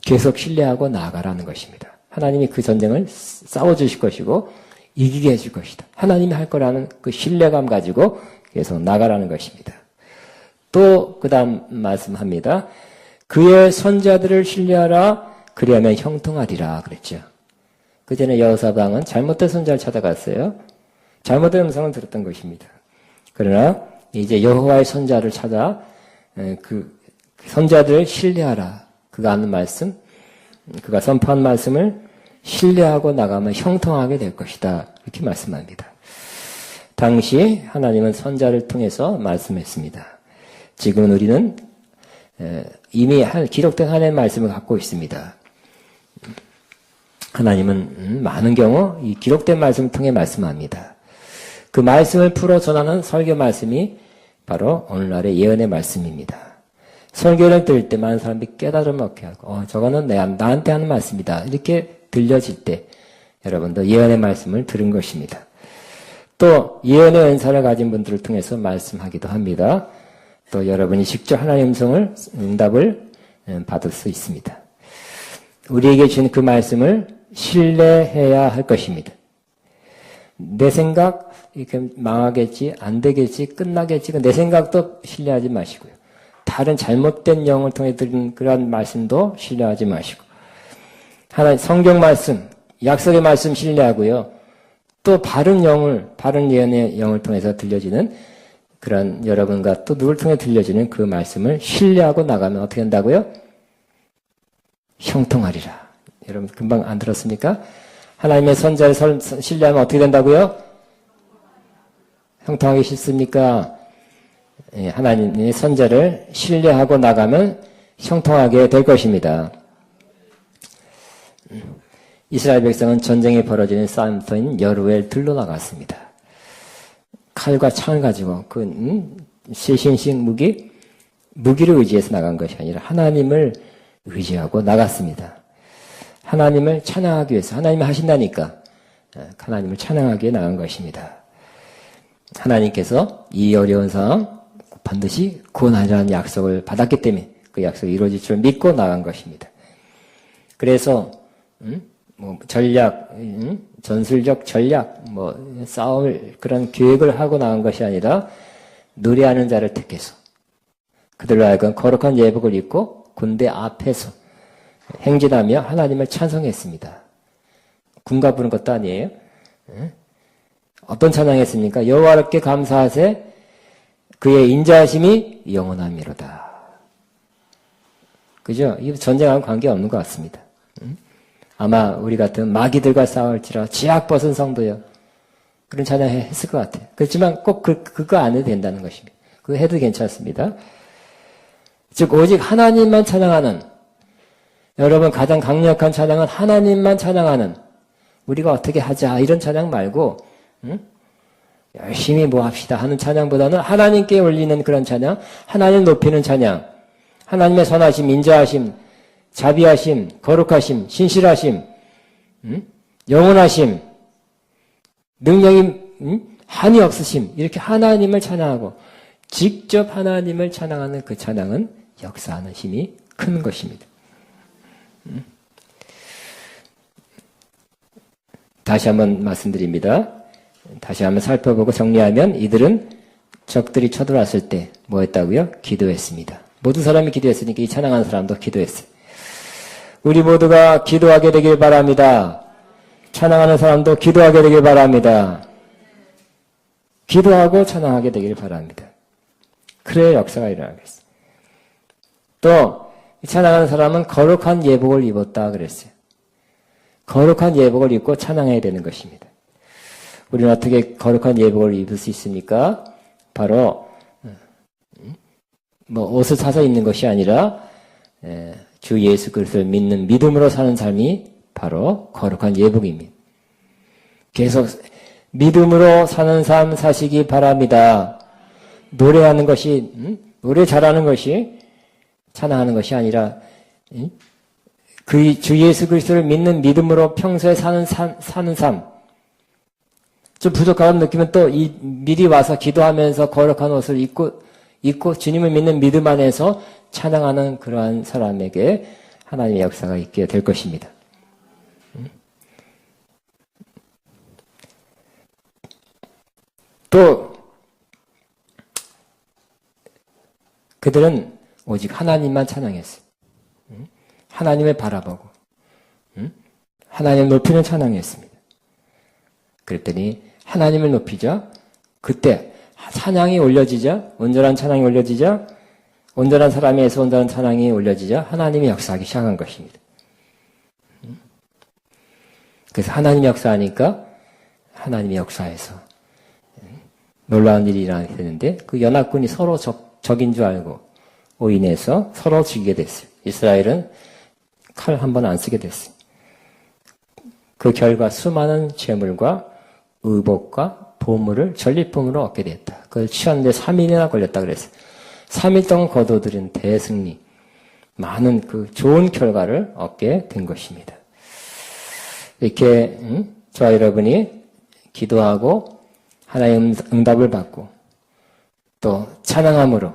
계속 신뢰하고 나아가라는 것입니다. 하나님이 그 전쟁을 싸워주실 것이고 이기게 해줄 것이다. 하나님이 할 거라는 그 신뢰감 가지고 계속 나가라는 것입니다. 또 그 다음 말씀합니다. 그의 선자들을 신뢰하라. 그리하면 형통하리라 그랬죠. 그 전에 여호사밧 왕은 잘못된 선자를 찾아갔어요. 잘못된 음성을 들었던 것입니다. 그러나 이제 여호와의 선자를 찾아 그 선자들을 신뢰하라. 그가 하는 말씀, 그가 선포한 말씀을 신뢰하고 나가면 형통하게 될 것이다. 이렇게 말씀합니다. 당시 하나님은 선자를 통해서 말씀했습니다. 지금 우리는 이미 기록된 하나님의 말씀을 갖고 있습니다. 하나님은 많은 경우 이 기록된 말씀을 통해 말씀합니다. 그 말씀을 풀어 전하는 설교 말씀이 바로 오늘날의 예언의 말씀입니다. 설교를 들을 때 많은 사람들이 깨달음을 얻게 하고 저거는 나한테 하는 말씀이다. 이렇게 들려질 때 여러분도 예언의 말씀을 들은 것입니다. 또 예언의 은사를 가진 분들을 통해서 말씀하기도 합니다. 또 여러분이 직접 하나님의 음성을 응답을 받을 수 있습니다. 우리에게 주신 그 말씀을 신뢰해야 할 것입니다. 내 생각 이렇게 망하겠지, 안 되겠지, 끝나겠지 내 생각도 신뢰하지 마시고요. 다른 잘못된 영을 통해 들은 그런 말씀도 신뢰하지 마시고 하나님 성경 말씀, 약속의 말씀 신뢰하고요. 또 바른 예언의 영을 통해서 들려지는 그런 여러분과 또 누굴 통해 들려지는 그 말씀을 신뢰하고 나가면 어떻게 한다고요? 형통하리라. 여러분 금방 안 들었습니까? 하나님의 선자를 신뢰하면 어떻게 된다고요? 형통하기 싫습니까? 하나님의 선자를 신뢰하고 나가면 형통하게 될 것입니다. 이스라엘 백성은 전쟁이 벌어지는 싸움터인 여루엘 들로 나갔습니다. 칼과 창을 가지고 그 최신식 무기를 의지해서 나간 것이 아니라 하나님을 의지하고 나갔습니다. 하나님을 찬양하기 위해서 하나님이 하신다니까 하나님을 찬양하기 위해 나간 것입니다. 하나님께서 이 어려운 상황 반드시 구원하라는 약속을 받았기 때문에 그 약속이 이루어질 줄 믿고 나간 것입니다. 그래서 전략, 전술적 전략, 싸울 그런 계획을 하고 나간 것이 아니라 노래하는 자를 택해서 그들로 하여금 거룩한 예복을 입고 군대 앞에서 행진하며 하나님을 찬송했습니다. 군가 부른 것도 아니에요. 어떤 찬양했습니까? 여호와께 감사하세 그의 인자하심이 영원함이로다. 그죠? 이 전쟁하고 관계없는 것 같습니다. 아마 우리 같은 마귀들과 싸울지라 지약 벗은 성도여 그런 찬양 했을 것 같아요. 그렇지만 꼭 그거 안 해도 된다는 것입니다. 그거 해도 괜찮습니다. 즉 오직 하나님만 찬양하는, 여러분 가장 강력한 찬양은 하나님만 찬양하는, 우리가 어떻게 하자 이런 찬양 말고 열심히 뭐 합시다 하는 찬양보다는 하나님께 올리는 그런 찬양, 하나님 높이는 찬양, 하나님의 선하심, 인자하심, 자비하심, 거룩하심, 신실하심, 영원하심, 능력이 한이 없으심, 이렇게 하나님을 찬양하고 직접 하나님을 찬양하는 그 찬양은 역사하는 힘이 큰 것입니다. 다시 한번 말씀드립니다. 다시 한번 살펴보고 정리하면 이들은 적들이 쳐들어왔을 때 뭐 했다고요? 기도했습니다. 모든 사람이 기도했으니까 이 찬양하는 사람도 기도했어요. 우리 모두가 기도하게 되길 바랍니다. 찬양하는 사람도 기도하게 되길 바랍니다. 기도하고 찬양하게 되길 바랍니다. 그래야 역사가 일어나겠어요. 또 찬양하는 사람은 거룩한 예복을 입었다 그랬어요. 거룩한 예복을 입고 찬양해야 되는 것입니다. 우리는 어떻게 거룩한 예복을 입을 수 있습니까? 바로 뭐 옷을 사서 입는 것이 아니라 주 예수 그리스도를 믿는 믿음으로 사는 삶이 바로 거룩한 예복입니다. 계속 믿음으로 사는 삶 사시기 바랍니다. 노래하는 것이 노래 잘하는 것이 찬양하는 것이 아니라 그 주 예수 그리스도를 믿는 믿음으로 평소에 사는 삶. 좀 부족하다는 느끼면 또 미리 와서 기도하면서 거룩한 옷을 입고 주님을 믿는 믿음 안에서 찬양하는 그러한 사람에게 하나님의 역사가 있게 될 것입니다. 또 그들은 오직 하나님만 찬양했어요. 하나님을 바라보고 하나님을 높이는 찬양이었습니다. 그랬더니 하나님을 높이자 그때 찬양이 올려지자, 온전한 찬양이 올려지자, 온전한 사람에서 온전한 찬양이 올려지자 하나님이 역사하기 시작한 것입니다. 그래서 하나님이 역사하니까 하나님의 역사에서 놀라운 일이 일어나게 되는데 그 연합군이 서로 적인 줄 알고 오인해서 서로 죽이게 됐어요. 이스라엘은 칼 한 번 안 쓰게 됐어요. 그 결과 수많은 재물과 의복과 보물을 전리품으로 얻게 됐다. 그걸 취하는데 3일이나 걸렸다 그랬어요. 3일 동안 거둬들인 대승리, 많은 그 좋은 결과를 얻게 된 것입니다. 이렇게 저와 여러분이 기도하고 하나님의 응답을 받고 또 찬양함으로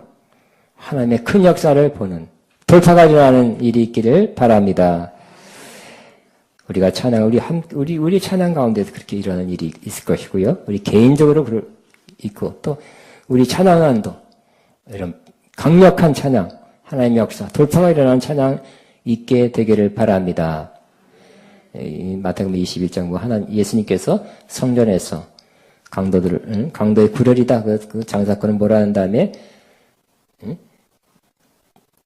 하나님의 큰 역사를 보는 돌파가 일어나는 일이 있기를 바랍니다. 우리가 찬양, 우리 찬양 가운데서 그렇게 일어나는 일이 있을 것이고요. 우리 개인적으로 있고, 또 우리 찬양안도 이런 강력한 찬양, 하나님의 역사, 돌파가 일어나는 찬양 있게 되기를 바랍니다. 마태복음 21장 예수님께서 성전에서 강도의 구렬이다. 그 장사건은 뭐라 한 다음에,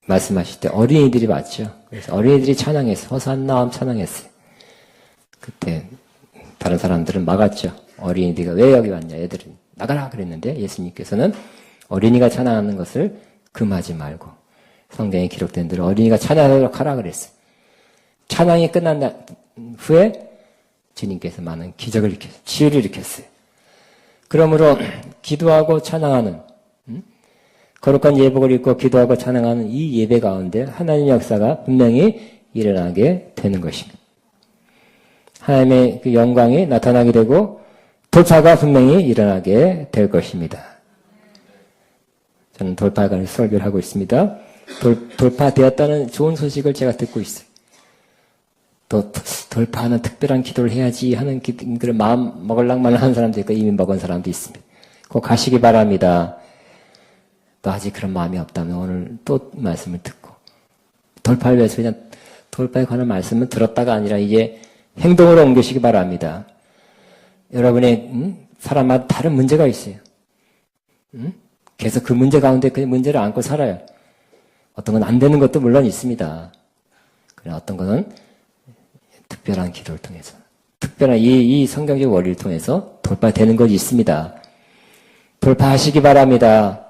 말씀하실 때 어린이들이 왔죠. 그래서 어린이들이 찬양했어요. 호산나 찬양했어요. 그때 다른 사람들은 막았죠. 어린이들이 왜 여기 왔냐, 애들은 나가라 그랬는데 예수님께서는 어린이가 찬양하는 것을 금하지 말고 성경에 기록된 대로 어린이가 찬양하도록 하라 그랬어요. 찬양이 끝난 후에 주님께서 많은 기적을 일으켰어요. 치유를 일으켰어요. 그러므로 기도하고 찬양하는 거룩한 예복을 입고 기도하고 찬양하는 이 예배 가운데 하나님의 역사가 분명히 일어나게 되는 것입니다. 하나님의 그 영광이 나타나게 되고 돌파가 분명히 일어나게 될 것입니다. 저는 돌파에 관한 설교를 하고 있습니다. 돌파되었다는 좋은 소식을 제가 듣고 있어요. 또 돌파하는 특별한 기도를 해야지 하는 그런 마음 먹을랑말랑 하는 사람도 있고 이미 먹은 사람도 있습니다. 꼭 가시기 바랍니다. 또 아직 그런 마음이 없다면 오늘 또 말씀을 듣고 돌파를 위해서 그냥 돌파에 관한 말씀을 들었다가 아니라 이제 행동으로 옮기시기 바랍니다. 여러분의 사람마다 다른 문제가 있어요. 계속 그 문제 가운데 그 문제를 안고 살아요. 어떤 건 안 되는 것도 물론 있습니다. 그러나 어떤 것은 특별한 기도를 통해서 특별한 이 성경적 원리를 통해서 돌파되는 것이 있습니다. 돌파하시기 바랍니다.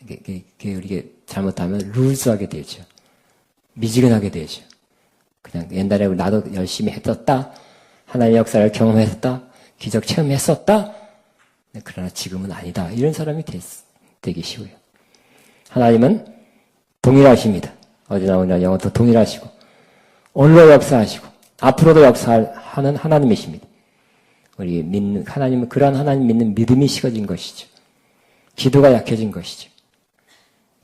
이게 잘못하면 루즈하게 되죠. 미지근하게 되죠. 그냥 옛날에 나도 열심히 했었다. 하나님의 역사를 경험했었다. 기적 체험했었다. 그러나 지금은 아니다. 이런 사람이 되기 쉬워요. 하나님은 동일하십니다. 어제나 오늘 영원토 동일하시고 오늘도 역사하시고 앞으로도 역사하는 하나님이십니다. 우리 믿는 하나님은 그러한 하나님 믿는 믿음이 식어진 것이죠. 기도가 약해진 것이죠.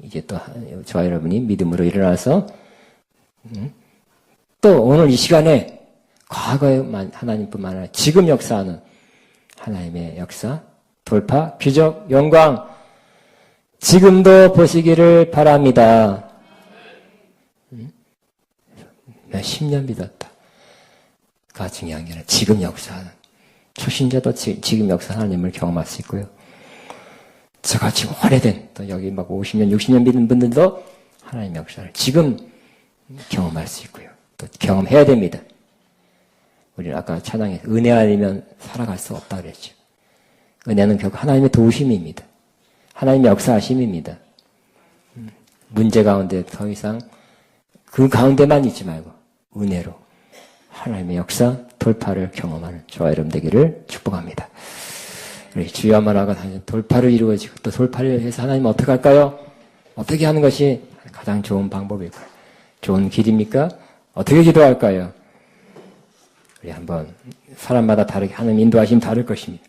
이제 또 저와 여러분이 믿음으로 일어나서 또 오늘 이 시간에 과거에 하나님뿐만 아니라 지금 역사하는 하나님의 역사, 돌파, 기적, 영광 지금도 보시기를 바랍니다. 몇십 년 믿었다가 중요한 게 아니라 지금 역사하는 초신자도 지금 역사 하나님을 경험할 수 있고요. 저같이 오래된 또 여기 막 50년, 60년 믿는 분들도 하나님의 역사를 지금 경험할 수 있고요. 또 경험해야 됩니다. 우리는 아까 찬양에서 은혜 아니면 살아갈 수 없다 그랬죠. 은혜는 결국 하나님의 도우심입니다. 하나님의 역사하심입니다. 문제 가운데 더 이상 그 가운데만 있지 말고 은혜로 하나님의 역사, 돌파를 경험하는 저와 여러분 되기를 축복합니다. 우리 주여 한번 하고 돌파를 이루어지고 또 돌파를 위해서 하나님 어떻게 할까요? 어떻게 하는 것이 가장 좋은 방법일까요? 좋은 길입니까? 어떻게 기도할까요? 우리 한번 사람마다 다르게 하는 인도하심 다를 것입니다.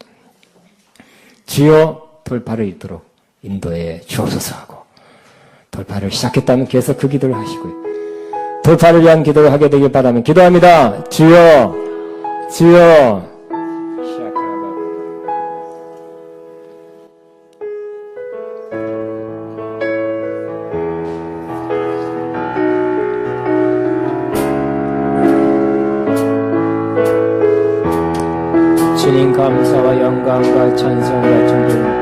주여 돌파를 이루도록 인도해 주옵소서 하고 돌파를 시작했다면 계속 그 기도를 하시고요. 돌파를 위한 기도를 하게 되길 바라면 기도합니다. 주여 주여 주님 감사와 영광과 찬송과 존귀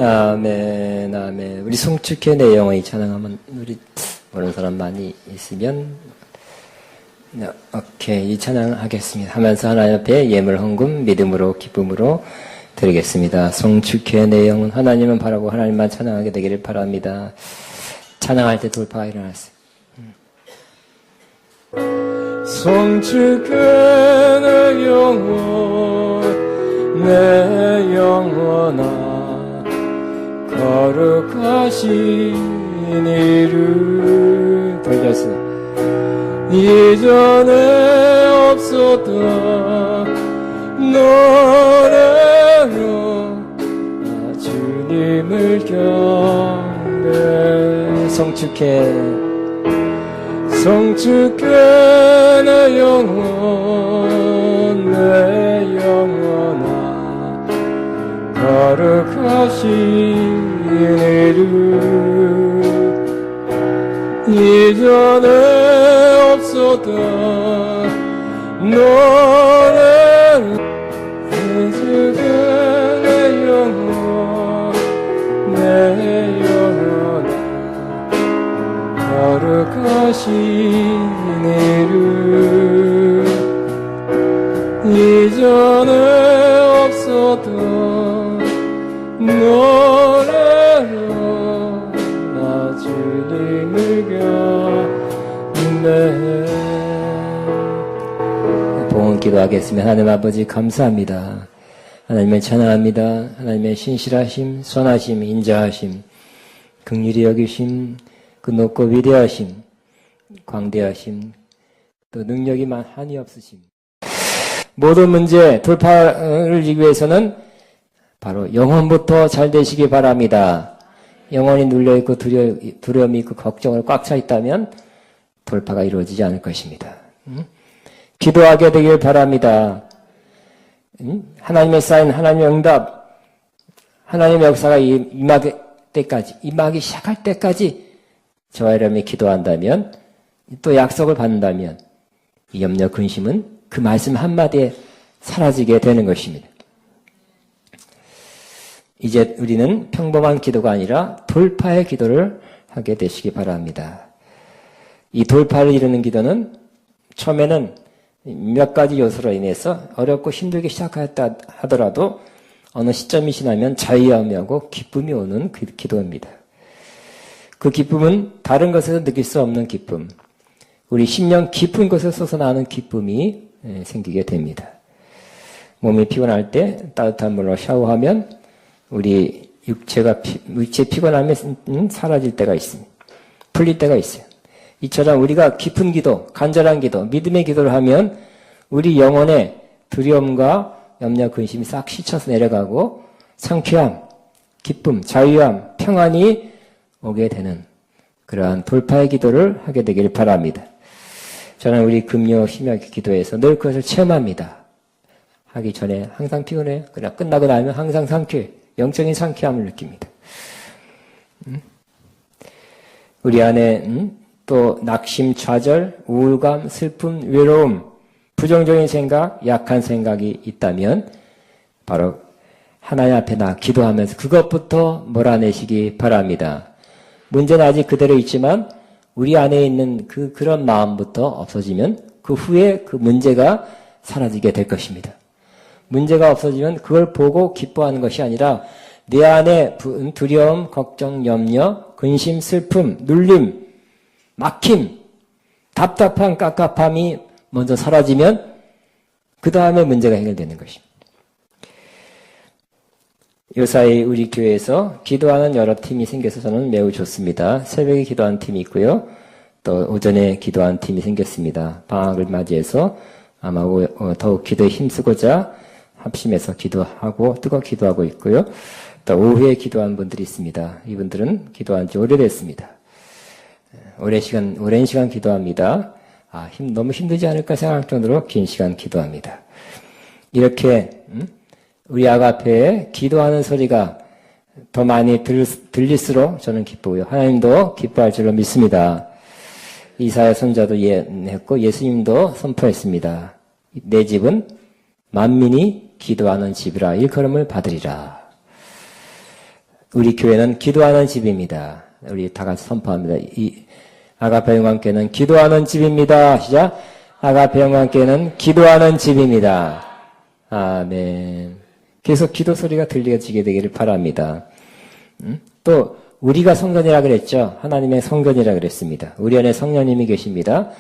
아멘, 아멘. 우리 송축회 내 영혼이 찬양하면 우리 모르는 사람 많이 있으면 네, 오케이. 이 찬양하겠습니다. 하면서 하나님 앞에 예물 헌금 믿음으로 기쁨으로 드리겠습니다. 송축회 내 영혼 하나님은 바라고 하나님만 찬양하게 되기를 바랍니다. 찬양할 때 돌파가 일어났어요. 송축회 내 영혼 내 영혼아 거룩하신 이를 돌렸어. 이전에 없었던 노래로 주님을 경배. 송축해 송축해 내 영혼 내 영혼아 거룩하신 이를 이전에 없었던 노래로 송축해 내 영혼 내 영혼아 거룩하신 이를 이전에 없었던 노래로 나 주님을 경배. 봉헌 기도하겠습니다. 하나님 아버지 감사합니다. 하나님을 찬양합니다. 하나님의 신실하심, 선하심, 인자하심, 긍휼히 여기심, 그 높고 위대하심, 광대하심, 또 능력이 한이 없으심. 모든 문제 돌파를 하기 위해서는 바로 영혼부터 잘 되시기 바랍니다. 영혼이 눌려있고 두려움이 있고 걱정을 꽉 차 있다면 돌파가 이루어지지 않을 것입니다. 기도하게 되길 바랍니다. 하나님의 사인, 하나님의 응답, 하나님의 역사가 임하기 시작할 때까지 저와 여러분이 기도한다면, 또 약속을 받는다면 이 염려, 근심은 그 말씀 한마디에 사라지게 되는 것입니다. 이제 우리는 평범한 기도가 아니라 돌파의 기도를 하게 되시기 바랍니다. 이 돌파를 이루는 기도는 처음에는 몇 가지 요소로 인해서 어렵고 힘들게 시작했다 하더라도 어느 시점이 지나면 자유함하고 기쁨이 오는 그 기도입니다. 그 기쁨은 다른 것에서 느낄 수 없는 기쁨, 우리 심령 깊은 곳에서 솟아나는 기쁨이 생기게 됩니다. 몸이 피곤할 때 따뜻한 물로 샤워하면 우리 육체 피곤함이 사라질 때가 있습니다. 풀릴 때가 있어요. 이처럼 우리가 깊은 기도, 간절한 기도, 믿음의 기도를 하면 우리 영혼의 두려움과 염려, 근심이 싹 씻혀서 내려가고 상쾌함, 기쁨, 자유함, 평안이 오게 되는 그러한 돌파의 기도를 하게 되기를 바랍니다. 저는 우리 금요 심야 기도에서 늘 그것을 체험합니다. 하기 전에 항상 피곤해요. 그러나 끝나고 나면 항상 상쾌해. 영적인 상쾌함을 느낍니다. 우리 안에 또 낙심, 좌절, 우울감, 슬픔, 외로움, 부정적인 생각, 약한 생각이 있다면 바로 하나님 앞에 기도하면서 그것부터 몰아내시기 바랍니다. 문제는 아직 그대로 있지만 우리 안에 있는 그런 마음부터 없어지면 그 후에 그 문제가 사라지게 될 것입니다. 문제가 없어지면 그걸 보고 기뻐하는 것이 아니라 내 안에 두려움, 걱정, 염려, 근심, 슬픔, 눌림, 막힘, 답답한 깝깝함이 먼저 사라지면 그 다음에 문제가 해결되는 것입니다. 요사이 우리 교회에서 기도하는 여러 팀이 생겨서 저는 매우 좋습니다. 새벽에 기도하는 팀이 있고요. 또 오전에 기도하는 팀이 생겼습니다. 방학을 맞이해서 아마 더욱 기도에 힘쓰고자 합심해서 기도하고 뜨겁게 기도하고 있고요. 또 오후에 기도한 분들이 있습니다. 이분들은 기도한 지 오래됐습니다. 오랜 시간 기도합니다. 너무 힘들지 않을까 생각할 정도로 긴 시간 기도합니다. 이렇게 우리 아가페에 기도하는 소리가 더 많이 들릴수록 저는 기쁘고요. 하나님도 기뻐할 줄로 믿습니다. 이사야 선자도 예언했고 예수님도 선포했습니다. 내 집은 만민이 기도하는 집이라 일컬음을 받으리라. 우리 교회는 기도하는 집입니다. 우리 다 같이 선포합니다. 이 아가페 영광교회는 기도하는 집입니다. 시작. 아가페 영광교회는 기도하는 집입니다. 아멘. 계속 기도 소리가 들려지게 되기를 바랍니다. 또 우리가 성전이라 그랬죠. 하나님의 성전이라 그랬습니다. 우리 안에 성령님이 계십니다.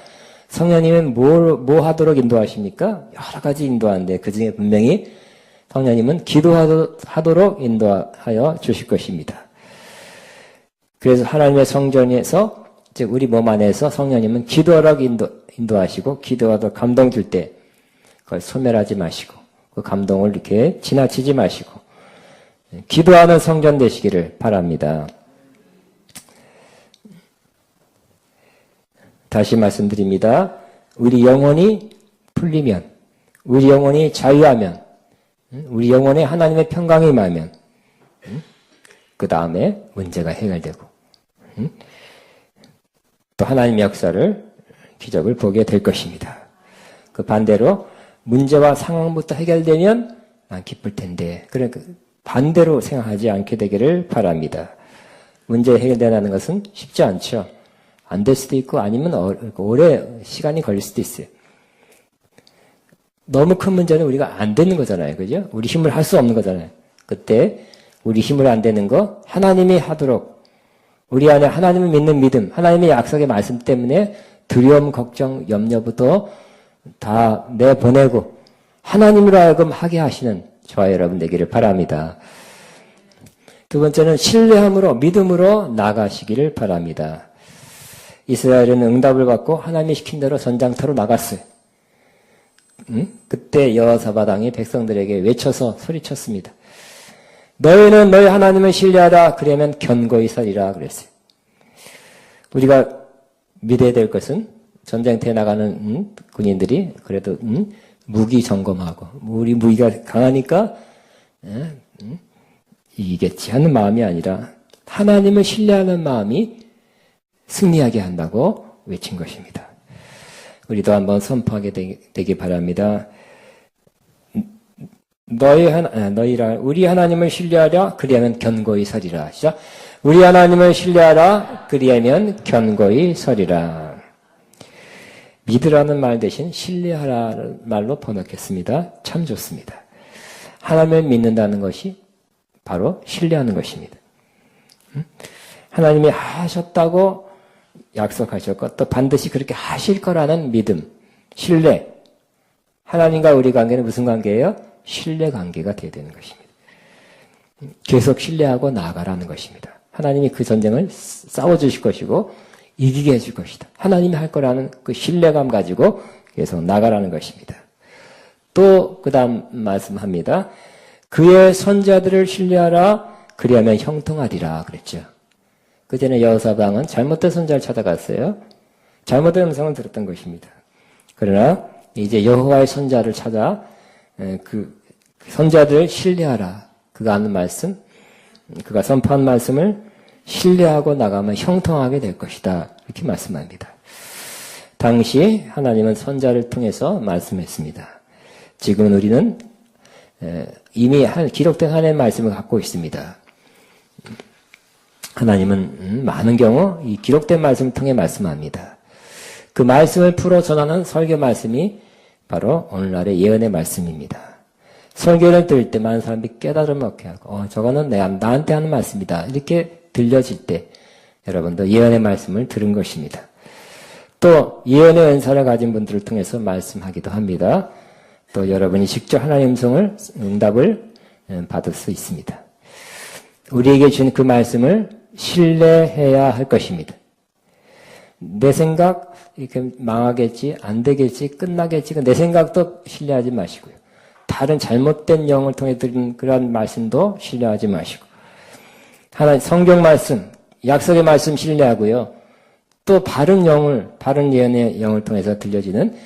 성령님은 뭐 하도록 인도하십니까? 여러 가지 인도하는데 그 중에 분명히 성령님은 기도하도록 인도하여 주실 것입니다. 그래서 하나님의 성전에서 즉 우리 몸 안에서 성령님은 기도하도록 인도하시고 기도하도록 감동 줄 때 그걸 소멸하지 마시고 그 감동을 이렇게 지나치지 마시고 기도하는 성전 되시기를 바랍니다. 다시 말씀드립니다. 우리 영혼이 풀리면, 우리 영혼이 자유하면, 우리 영혼에 하나님의 평강이 임하면 그 다음에 문제가 해결되고 또 하나님의 역사를, 기적을 보게 될 것입니다. 그 반대로 문제와 상황부터 해결되면 난 기쁠 텐데, 그러니까 반대로 생각하지 않게 되기를 바랍니다. 문제 해결되는 것은 쉽지 않죠. 안 될 수도 있고 아니면 오래 시간이 걸릴 수도 있어요. 너무 큰 문제는 우리가 안 되는 거잖아요. 그죠? 우리 힘을 할 수 없는 거잖아요. 그때 우리 힘을 안 되는 거 하나님이 하도록 우리 안에 하나님을 믿는 믿음, 하나님의 약속의 말씀 때문에 두려움, 걱정, 염려부터 다 내보내고 하나님으로 하여금 하게 하시는 저와 여러분 되기를 바랍니다. 두 번째는 신뢰함으로 믿음으로 나가시기를 바랍니다. 이스라엘은 응답을 받고 하나님이 시킨 대로 전장터로 나갔어요. 그때 여호사밧 왕이 백성들에게 외쳐서 소리쳤습니다. 너희는 너희 하나님을 신뢰하라. 그러면 견고히 서리라 그랬어요. 우리가 믿어야 될 것은 전쟁터에 나가는 군인들이 그래도 무기 점검하고 우리 무기가 강하니까 이기겠지 하는 마음이 아니라 하나님을 신뢰하는 마음이 승리하게 한다고 외친 것입니다. 우리도 한번 선포하게 되기 바랍니다. 우리 하나님을 신뢰하라. 그리하면 견고히 서리라. 시작. 우리 하나님을 신뢰하라. 그리하면 견고히 서리라. 믿으라는 말 대신 신뢰하라는 말로 번역했습니다. 참 좋습니다. 하나님을 믿는다는 것이 바로 신뢰하는 것입니다. 하나님이 하셨다고 약속하셨고 또 반드시 그렇게 하실 거라는 믿음, 신뢰. 하나님과 우리 관계는 무슨 관계예요? 신뢰 관계가 되어야 되는 것입니다. 계속 신뢰하고 나아가라는 것입니다. 하나님이 그 전쟁을 싸워주실 것이고 이기게 해줄 것이다. 하나님이 할 거라는 그 신뢰감 가지고 계속 나가라는 것입니다. 또 그 다음 말씀합니다. 그의 선자들을 신뢰하라. 그리하면 형통하리라 그랬죠. 그 전에 여호사밧 왕은 잘못된 선자를 찾아갔어요. 잘못된 음성을 들었던 것입니다. 그러나 이제 여호와의 선자를 찾아 그 선자들을 신뢰하라. 그가 하는 말씀, 그가 선포한 말씀을 신뢰하고 나가면 형통하게 될 것이다. 이렇게 말씀합니다. 당시 하나님은 선자를 통해서 말씀했습니다. 지금 우리는 이미 기록된 하나님의 말씀을 갖고 있습니다. 하나님은 많은 경우 이 기록된 말씀을 통해 말씀합니다. 그 말씀을 풀어 전하는 설교 말씀이 바로 오늘날의 예언의 말씀입니다. 설교를 들을 때 많은 사람들이 깨달음을 얻게 하고 저거는 나한테 하는 말씀이다. 이렇게 들려질 때 여러분도 예언의 말씀을 들은 것입니다. 또 예언의 은사를 가진 분들을 통해서 말씀하기도 합니다. 또 여러분이 직접 하나님의 음성을 응답을 받을 수 있습니다. 우리에게 준 그 말씀을 신뢰해야 할 것입니다. 내 생각 이렇게 망하겠지, 안 되겠지, 끝나겠지 내 생각도 신뢰하지 마시고요. 다른 잘못된 영을 통해 들은 그런 말씀도 신뢰하지 마시고 하나님 성경 말씀, 약속의 말씀 신뢰하고요. 또 바른 예언의 영을 통해서 들려지는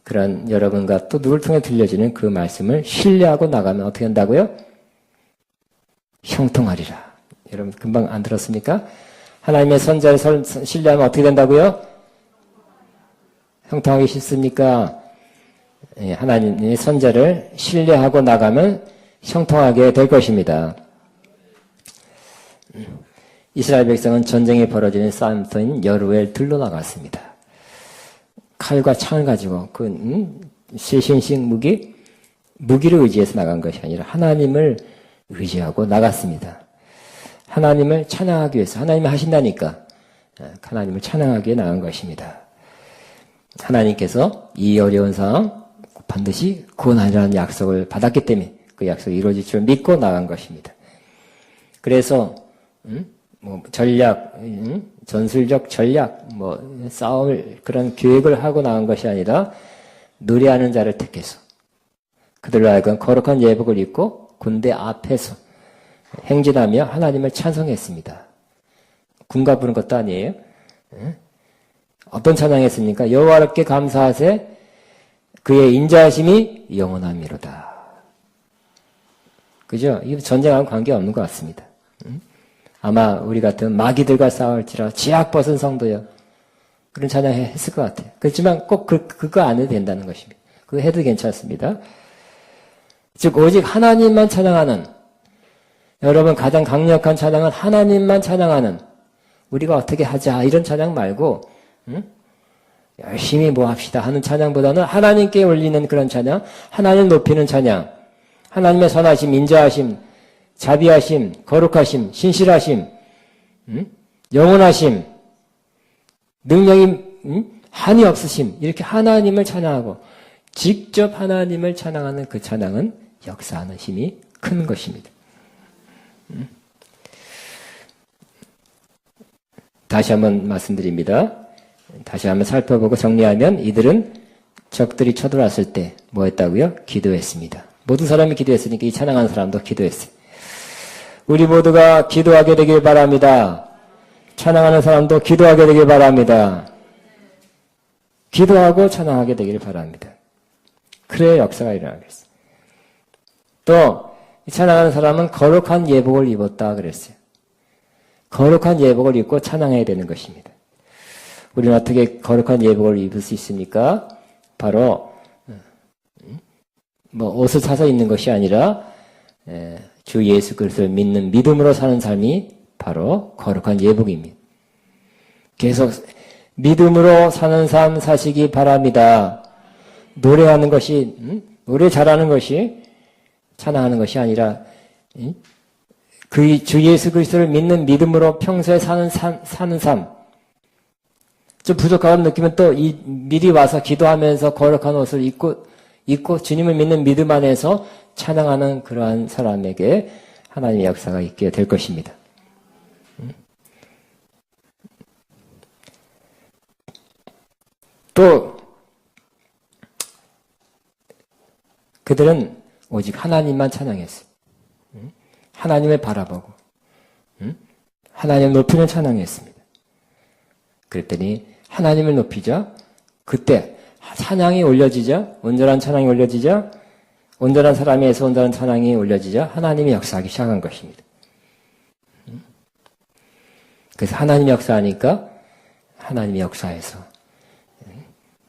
그런 여러분과 또 누굴 통해 들려지는 그 말씀을 신뢰하고 나가면 어떻게 한다고요? 형통하리라. 여러분 금방 안 들었습니까? 하나님의 선자를 신뢰하면 어떻게 된다고요? 형통하기 싫습니까? 하나님의 선자를 신뢰하고 나가면 형통하게 될 것입니다. 이스라엘 백성은 전쟁이 벌어지는 싸움터인 여루엘 들로 나갔습니다. 칼과 창을 가지고 최신식 무기를 의지해서 나간 것이 아니라 하나님을 의지하고 나갔습니다. 하나님을 찬양하기 위해서, 하나님이 하신다니까 하나님을 찬양하기 위해 나간 것입니다. 하나님께서 이 어려운 상황 반드시 구원하리라는 약속을 받았기 때문에 그 약속이 이루어질 줄 믿고 나간 것입니다. 그래서 전략, 전술적 전략, 싸움을 그런 계획을 하고 나간 것이 아니라 노래하는 자를 택해서 그들로 하여금 거룩한 예복을 입고 군대 앞에서 행진하며 하나님을 찬송했습니다. 군가 부른 것도 아니에요. 어떤 찬양했습니까? 여호와께 감사하세 그의 인자하심이 영원함이로다. 그죠? 이 전쟁하고 관계없는 것 같습니다. 아마 우리 같은 마귀들과 싸울지라 지악 벗은 성도여 그런 찬양 했을 것 같아요. 그렇지만 꼭 그거 안 해도 된다는 것입니다. 그거 해도 괜찮습니다. 즉 오직 하나님만 찬양하는, 여러분 가장 강력한 찬양은 하나님만 찬양하는, 우리가 어떻게 하자 이런 찬양 말고 열심히 뭐 합시다 하는 찬양보다는 하나님께 올리는 그런 찬양, 하나님을 높이는 찬양, 하나님의 선하심, 인자하심, 자비하심, 거룩하심, 신실하심, 영원하심, 능력이 한이 없으심, 이렇게 하나님을 찬양하고 직접 하나님을 찬양하는 그 찬양은 역사하는 힘이 큰 것입니다. 다시 한번 말씀드립니다. 다시 한번 살펴보고 정리하면 이들은 적들이 쳐들어왔을 때 뭐 했다고요? 기도했습니다. 모든 사람이 기도했으니까 이 찬양하는 사람도 기도했어요. 우리 모두가 기도하게 되길 바랍니다. 찬양하는 사람도 기도하게 되길 바랍니다. 기도하고 찬양하게 되길 바랍니다. 그래야 역사가 일어나겠어요. 또 찬양하는 사람은 거룩한 예복을 입었다 그랬어요. 거룩한 예복을 입고 찬양해야 되는 것입니다. 우리는 어떻게 거룩한 예복을 입을 수 있습니까? 바로 옷을 사서 입는 것이 아니라 주 예수 그리스도를 믿는 믿음으로 사는 삶이 바로 거룩한 예복입니다. 계속 믿음으로 사는 삶 사시기 바랍니다. 노래하는 것이 노래 잘하는 것이 찬양하는 것이 아니라 그 주 예수 그리스도를 믿는 믿음으로 평소에 사는 삶. 좀 부족하다는 느끼면 또 미리 와서 기도하면서 거룩한 옷을 입고 주님을 믿는 믿음 안에서 찬양하는 그러한 사람에게 하나님의 역사가 있게 될 것입니다. 또 그들은 오직 하나님만 찬양했어요. 하나님을 바라보고 하나님을 높이는 찬양했습니다. 그랬더니 하나님을 높이자 그때 찬양이 올려지자, 온전한 찬양이 올려지자, 온전한 사람에서 온전한 찬양이 올려지자 하나님이 역사하기 시작한 것입니다. 그래서 하나님이 역사하니까 하나님이 역사해서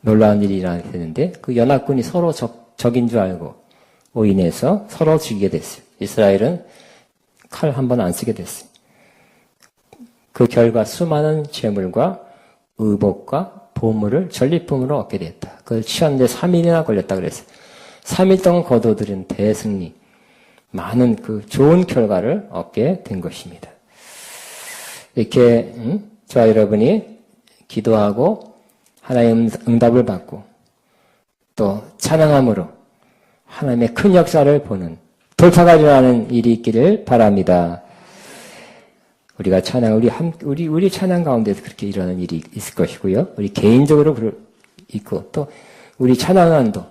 놀라운 일이 일어나는데 그 연합군이 서로 적인 줄 알고 오인해서 서로 죽이게 됐어요. 이스라엘은 칼 한 번 안 쓰게 됐어요. 그 결과 수많은 재물과 의복과 보물을 전리품으로 얻게 됐다. 그걸 취하는데 3일이나 걸렸다 그랬어요. 3일 동안 거둬들인 대승리, 많은 그 좋은 결과를 얻게 된 것입니다. 이렇게 저와 여러분이 기도하고 하나님의 응답을 받고 또 찬양함으로 하나님의 큰 역사를 보는 돌파가 일어나는 일이 있기를 바랍니다. 우리가 찬양, 우리 찬양 가운데서 그렇게 일어나는 일이 있을 것이고요. 우리 개인적으로 있고, 또 우리 찬양안도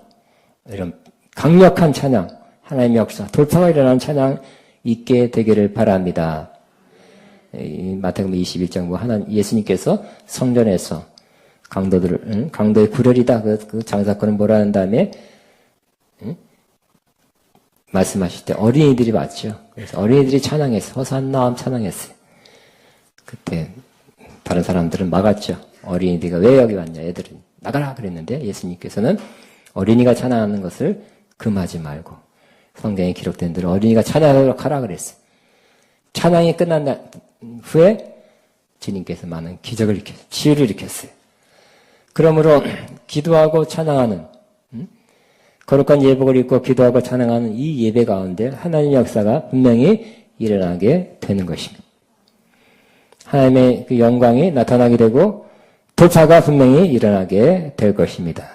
이런 강력한 찬양, 하나님의 역사, 돌파가 일어나는 찬양 있게 되기를 바랍니다. 마태복음 21장 예수님께서 성전에서 강도의 구렬이다. 그 장사건을 뭐라는 다음에, 말씀하실 때 어린이들이 왔죠. 그래서 어린이들이 찬양했어요. 호산나 찬양했어요. 그때 다른 사람들은 막았죠. 어린이들이 왜 여기 왔냐, 애들은 나가라 그랬는데 예수님께서는 어린이가 찬양하는 것을 금하지 말고 성경에 기록된 대로 어린이가 찬양하도록 하라 그랬어요. 찬양이 끝난 후에 주님께서 많은 기적을 일으켰어요. 치유를 일으켰어요. 그러므로 기도하고 찬양하는 거룩한 예복을 입고 기도하고 찬양하는 이 예배 가운데 하나님의 역사가 분명히 일어나게 되는 것입니다. 하나님의 그 영광이 나타나게 되고 돌파가 분명히 일어나게 될 것입니다.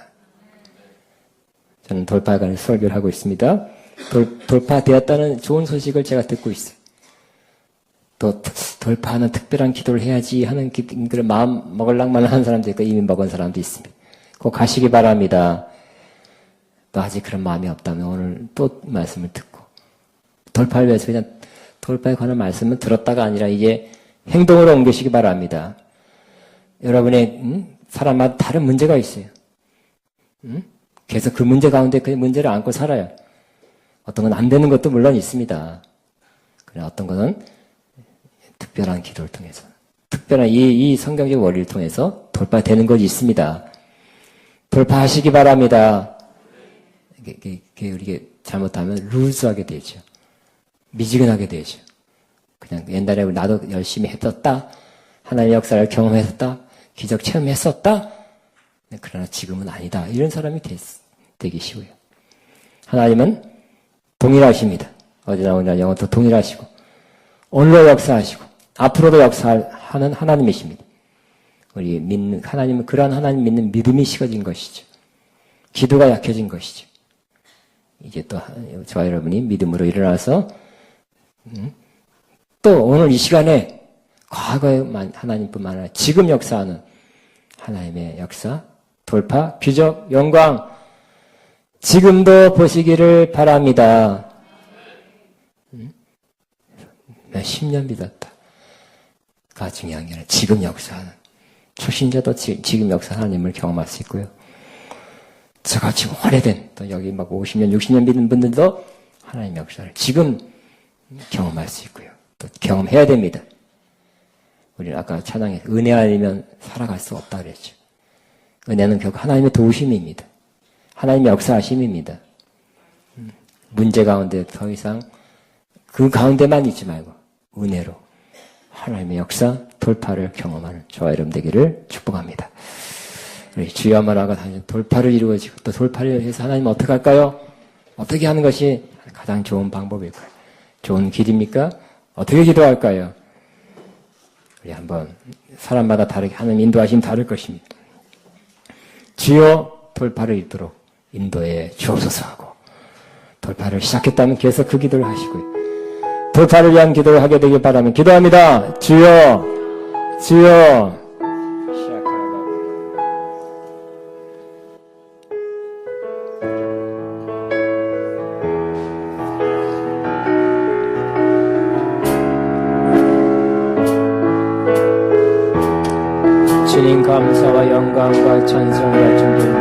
저는 돌파에 관한 설교를 하고 있습니다. 돌파되었다는 좋은 소식을 제가 듣고 있어요. 또 돌파하는 특별한 기도를 해야지 하는 그런 마음 먹을랑말랑 하는 사람도 있고 이미 먹은 사람도 있습니다. 꼭 가시기 바랍니다. 또 아직 그런 마음이 없다면 오늘 또 말씀을 듣고 돌파를 위해서 그냥 돌파에 관한 말씀은 들었다가 아니라 이제 행동으로 옮기시기 바랍니다. 여러분의 사람마다 다른 문제가 있어요. 그래서 그 문제 가운데 그 문제를 안고 살아요. 어떤 건 안 되는 것도 물론 있습니다. 그러나 어떤 것은 특별한 기도를 통해서 특별한 이 성경적 원리를 통해서 돌파되는 것이 있습니다. 돌파하시기 바랍니다. 이게 잘못하면 루즈하게 되죠. 미지근하게 되죠. 그냥 옛날에 나도 열심히 했었다. 하나님의 역사를 경험했었다. 기적 체험했었다. 그러나 지금은 아니다. 이런 사람이 되기 쉬워요. 하나님은 동일하십니다. 어제나 오늘 영원토록 동일하시고 오늘도 역사하시고 앞으로도 역사하는 하나님이십니다. 우리 믿는 하나님은 그러한 하나님 믿는 믿음이 식어진 것이죠. 기도가 약해진 것이죠. 이제 또 저와 여러분이 믿음으로 일어나서 또 오늘 이 시간에 과거에 하나님뿐만 아니라 지금 역사하는 하나님의 역사, 돌파, 기적, 영광 지금도 보시기를 바랍니다. 몇십 년 믿었다가 중요한 게 아니라 지금 역사하는 초신자도 지금 역사 하나님을 경험할 수 있고요. 저같이 오래된 또 여기 막 50년, 60년 믿는 분들도 하나님의 역사를 지금 경험할 수 있고요. 또 경험해야 됩니다. 우리는 아까 찬양에 은혜 아니면 살아갈 수 없다 그랬죠. 은혜는 결국 하나님의 도우심입니다. 하나님의 역사하심입니다. 문제 가운데 더 이상 그 가운데만 있지 말고 은혜로 하나님의 역사, 돌파를 경험하는 저와 여러분 되기를 축복합니다. 우리 주여 말하고 돌파를 이루어지고 또 돌파를 위해서 하나님 어떻게 할까요? 어떻게 하는 것이 가장 좋은 방법일까요? 좋은 길입니까? 어떻게 기도할까요? 우리 한번 사람마다 다르게 하는 인도하심 다를 것입니다. 주여 돌파를 이루도록 인도해 주옵소서 하고 돌파를 시작했다면 계속 그 기도를 하시고요. 돌파를 위한 기도를 하게 되길 바라면 기도합니다. 주여 주여 주님 감사와 영광과 찬송과 존귀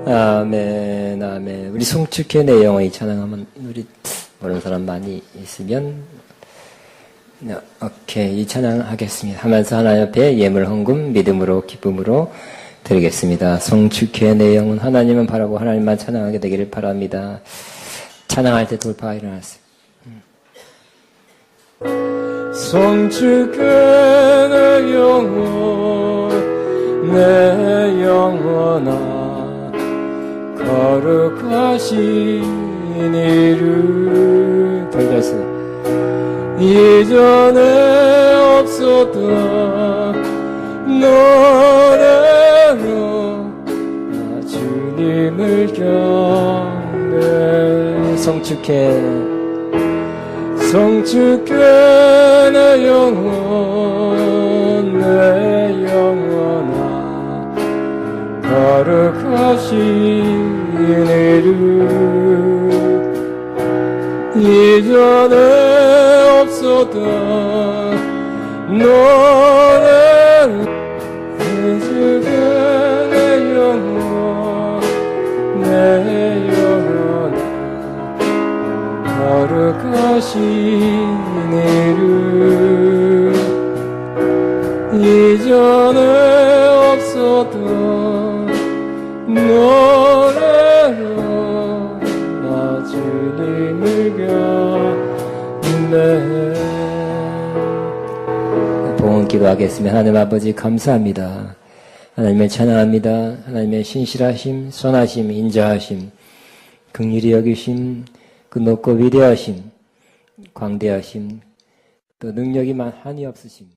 아멘, 아멘. 우리 송축회 내용의 찬양하면 우리 모르는 사람 많이 있으면 오케이, 이 찬양 하겠습니다. 하면서 하나님 앞에 예물 헌금 믿음으로 기쁨으로 드리겠습니다. 송축회 내용은 하나님은 바라고 하나님만 찬양하게 되기를 바랍니다. 찬양할 때 돌파가 일어났어요. 송축회 내 영혼 내 영혼아 거룩하신 이름 돌려서 이전에 없었던 노래로 주님을 경배 송축해 송축해 내 영혼 내 영혼아 거룩하신 이름 이전에 없었던 노래를 송축해 내 영혼 내 영혼아 거룩하신 이름 이전에 없었던 노래로 나 주님을 경배 봉헌 기도하겠습니다. 하나님 아버지 감사합니다. 하나님을 찬양합니다. 하나님의 신실하심, 선하심, 인자하심, 긍휼히 여기심, 그 높고 위대하심, 광대하심, 또 능력이 한이 없으심